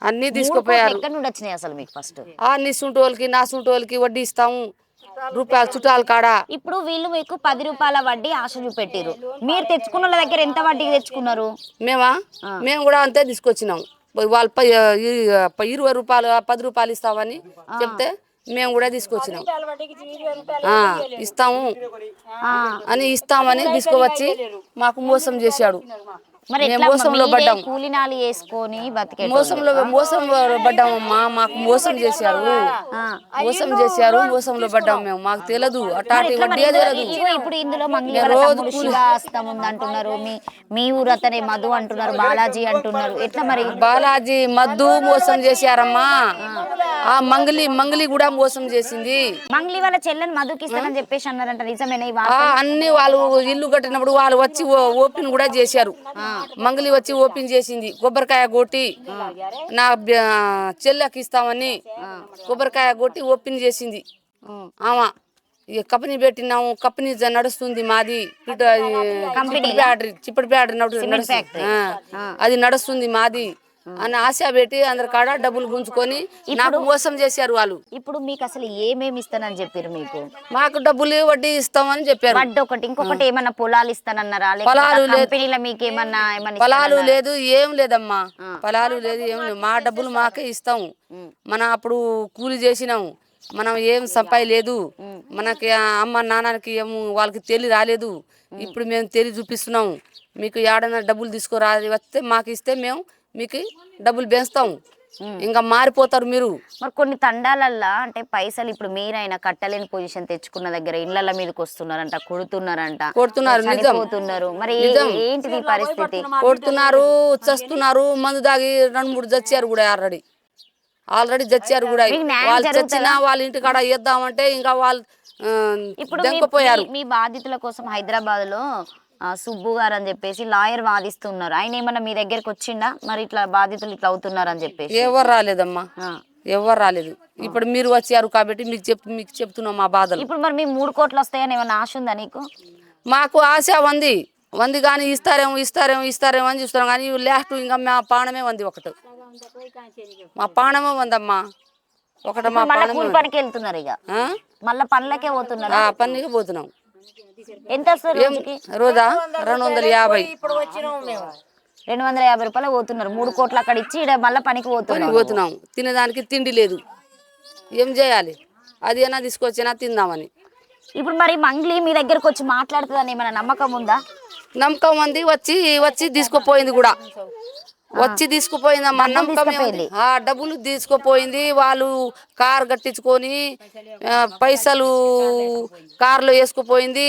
అన్ని తీసుకుపోయారు. ఎక్కడి నుండి వచ్చినాయి అసలు మీకు? ఫస్ట్ నీ సుంటోళ్ళకి నా సుంటోళ్ళకి వడ్డీ ఇస్తాము, రూపాయలు చుట్టాలు కాడా. ఇప్పుడు వీళ్ళు మీకు 10 రూపాయల వడ్డీ ఆశ చూపెట్టారు. మీరు తెచ్చుకున్న వాళ్ళ దగ్గర ఎంత వడ్డీకి తెచ్చుకున్నారు? మేము కూడా అంతే తీసుకొచ్చినాం. వాళ్ళు 20 రూపాయలు 10 రూపాయలు ఇస్తామని చెప్తే మేము కూడా తీసుకొచ్చినాం. ఇస్తాము అని ఇస్తామని తీసుకువచ్చి మాకు మోసం చేశాడు. మరి మేము మోసంలో పడ్డాం. కూలినాలు వేసుకొని బతికే మోసంలో పడ్డామమ్మా. మాకు మోసం చేశారు, మోసంలో పడ్డాం మేము. మాకు తెలియదు అటాటి వడ్డీ తెలియదు. ఇప్పుడు ఇందులో రోజు హస్తం ఉంది అంటున్నారు, మీ ఊరు అతనే మధు అంటున్నారు, బాలాజీ అంటున్నారు. ఎట్లా మరి? బాలాజీ మధు మోసం చేశారమ్మా. ఆ మంగళి కూడా మోసం చేసింది. మంగళి వాళ్ళ చెల్లెని మధుకి ఇస్తానని చెప్పేసి అన్నారంట, నిజమేనా? అన్ని వాళ్ళు ఇల్లు కట్టినప్పుడు వాళ్ళు వచ్చి ఓపెన్ కూడా చేశారు. మంగళి వచ్చి ఓపెన్ చేసింది. కొబ్బరికాయ కొట్టి నా చెల్లెకి ఇస్తామని కొబ్బరికాయ కొట్టి ఓపెన్ చేసింది. ఆమె కంపెనీ పెట్టినాము, కంపెనీ నడుస్తుంది మాది. చిప్పటి బ్యాటరీ నడుస్తుంది, అది నడుస్తుంది మాది అని ఆశ పెట్టి అందరి కాడ డబ్బులు గుంజుకొని నాకు మోసం చేశారు వాళ్ళు. ఇప్పుడు మీకు అసలు ఏమేమి ఇస్తానని చెప్పారు? మాకు డబ్బులు వడ్డీ ఇస్తామని చెప్పారు. వడ్డీ ఒకటి, ఇంకొకటి ఏమన్నా పొలాలు ఇస్తానన్నారా? పొలాలు పొలాలు లేదు, ఏం లేదమ్మా. పొలాలు లేదు, ఏం లేదు. మా డబ్బులు మాకే ఇస్తాము. మనం అప్పుడు కూలి చేసినాము, మనం ఏం సంపాయి లేదు. మనకి అమ్మ నాన్నకి ఏం వాళ్ళకి తెలి రాలేదు. ఇప్పుడు మేము తెలి చూపిస్తున్నాము. మీకు ఏడన్నా డబ్బులు తీసుకురా వస్తే మాకు ఇస్తే మేము మీకు డబ్బులు పెంచుతాము. ఇంకా మారిపోతారు మీరు. మరి కొన్ని తండాలల్లా అంటే పైసలు ఇప్పుడు మీరైనా కట్టలేని పొజిషన్ తెచ్చుకున్న దగ్గర ఇళ్ల మీదకి వస్తున్నారంట, కొడుతున్నారు, చనిపోతున్నారు. మరి ఏంటిది పరిస్థితి? కొడుతున్నారు, చస్తున్నారు. మందు దాగి 2-3 చచ్చారు కూడా. ఆల్రెడీ చచ్చారు కూడా. వాళ్ళు చచ్చినా వాళ్ళ ఇంటి కాడ వేద్దామంటే ఇంకా వాళ్ళు ఇప్పుడు మీ బాధితుల కోసం హైదరాబాద్ లో సుబ్బు గారు అని చెప్పేసి లాయర్ వాదిస్తున్నారు. ఆయన ఏమన్నా మీ దగ్గరకు వచ్చిండా? మరి ఇట్లా బాధితులు ఇట్లా అవుతున్నారు అని చెప్పేసి. ఎవరు రాలేదమ్మా, ఎవరు రాలేదు. ఇప్పుడు మీరు వచ్చారు కాబట్టి మీకు చెప్తున్నాం మా బాధలు. ఇప్పుడు మరి మీ 3 కోట్లు వస్తాయని ఏమన్నా ఆశ ఉందా నీకు? మాకు ఆశ ఉంది కానీ ఇస్తారేమో అని చూస్తున్నాం. కానీ లాస్ట్ ఇంకా మా పానమే ఉంది ఒకటి. మా పానమే ఉందమ్మా ఒకటి. మా కూలి పనికి వెళ్తున్నారు, ఇక మళ్ళీ పనులకే పోతున్నారు. పనికి పోతున్నాం. ఎంత రోజా 250. 250 రూపాయలు పోతున్నారు. 3 కోట్లు అక్కడ ఇచ్చి మళ్ళీ పనికి పోతున్నాం. తినేదానికి తిండి లేదు, ఏం చేయాలి? అది అయినా తీసుకొచ్చినా తిందామని. ఇప్పుడు మరి మంగ్లీ మీ దగ్గరకు వచ్చి మాట్లాడుతుందని ఏమైనా నమ్మకం ఉందా? నమ్మకం ఉంది. వచ్చి తీసుకుపోయింది కూడా. వచ్చి తీసుకుపోయిందమ్మా. నమ్మకం డబ్బులు తీసుకుపోయింది. వాళ్ళు కారు కట్టించుకొని పైసలు కారులో వేసుకుపోయింది,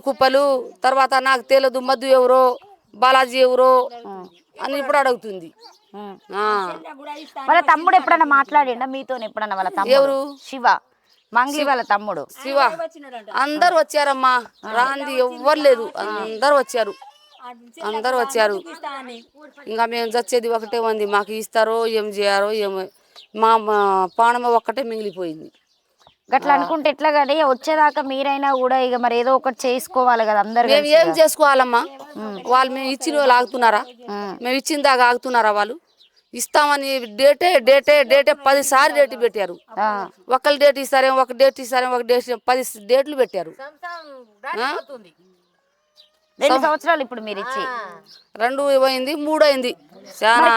కుప్పలు. తర్వాత నాకు తెలియదు మధు ఎవరో బాలాజీ ఎవరో అని ఇప్పుడు అడుగుతుంది. వాళ్ళ తమ్ముడు ఎప్పుడన్నా మాట్లాడిండా మీతో? ఎప్పుడన్నా వాళ్ళ తమ్ముడు ఎవరు? శివ, మంగ్లీ వాళ్ళ తమ్ముడు శివ. అందరు వచ్చారమ్మా, రాంది ఎవ్వరు లేదు. అందరు వచ్చారు. ఇంకా మేము చచ్చేది ఒకటే ఉంది. మాకు ఇస్తారో ఏం చేయారో ఏమో. మా పానమ ఒక్కటే మిగిలిపోయింది. గట్లా అనుకుంటే ఎట్లా? కానీ వచ్చేదాకా మీరైనా కూడా ఇక మరి ఏదో ఒకటి చేసుకోవాలి కదా అందరు. మేము ఏం చేసుకోవాలమ్మా? వాళ్ళు మేము ఇచ్చిన వాళ్ళు ఆగుతున్నారా? మేము ఇచ్చిన దాకా ఆగుతున్నారా? వాళ్ళు ఇస్తామని డేటే 10 సార్లు డేట్ పెట్టారు. ఒకళ్ళు డేట్ ఇస్తారేమో, ఒక డేట్ 10 డేట్లు పెట్టారు. 2 సంవత్సరాలు ఇప్పుడు మీరు ఇచ్చి 2 అయింది, 3 అయింది.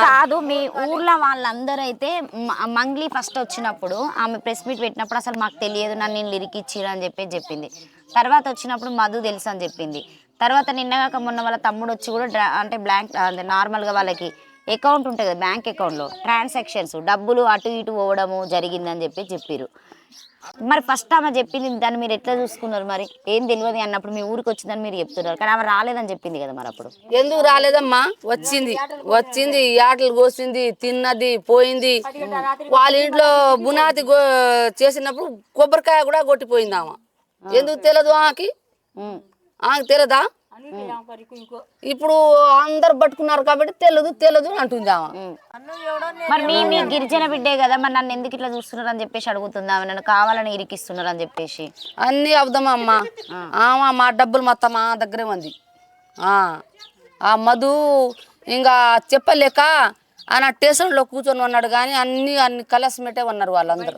కాదు, మీ ఊర్లో వాళ్ళందరూ అయితే మంగ్లీ ఫస్ట్ వచ్చినప్పుడు ఆమె ప్రెస్ మీట్ పెట్టినప్పుడు అసలు మాకు తెలియదు, నన్ను నేను లిరికి ఇచ్చిరు అని చెప్పింది. తర్వాత వచ్చినప్పుడు మధు తెలుసు అని చెప్పింది. తర్వాత నిన్నగాక మొన్న వాళ్ళ తమ్ముడు వచ్చి కూడా అంటే బ్లాంక్ నార్మల్గా వాళ్ళకి అకౌంట్ ఉంటుంది కదా, బ్యాంక్ అకౌంట్లో ట్రాన్సాక్షన్స్ డబ్బులు అటు ఇటు పోవడము జరిగిందని చెప్పారు. మరి ఫస్ట్ ఆమె చెప్పింది, దాన్ని మీరు ఎట్లా చూసుకున్నారు? మరి ఏం తెలియదు అన్నప్పుడు మీ ఊరికి వచ్చిందని మీరు చెప్తున్నారు, కానీ ఆమె రాలేదని చెప్పింది కదా. మరి అప్పుడు ఎందుకు రాలేదమ్మా? వచ్చింది, ఆటలు కోసింది, తిన్నది, పోయింది. వాళ్ళ ఇంట్లో బునాది చేసినప్పుడు కొబ్బరికాయ కూడా కొట్టిపోయింది ఆమె. ఎందుకు తెలియదు ఆమెకి తెలియదా? ఇప్పుడు అందరు పట్టుకున్నారు కాబట్టి తెలియదు అంటుంది ఆమె. మరి మీ గిరిజన బిడ్డే కదా, మరి నన్ను ఎందుకు ఇట్లా చూస్తున్నారు అని చెప్పేసి అడుగుతుంది ఆమె. నన్ను కావాలని ఇరికిస్తున్నారు అని చెప్పేసి. అన్ని అబద్ధమమ్మా. ఆమె మా డబ్బులు మొత్తం మా దగ్గరే ఉంది. ఆ మధు ఇంకా చెప్పలేక ఆయన స్టేషన్లో కూర్చొని ఉన్నాడు, కానీ అన్ని కలసిమెట్టే ఉన్నారు వాళ్ళందరూ.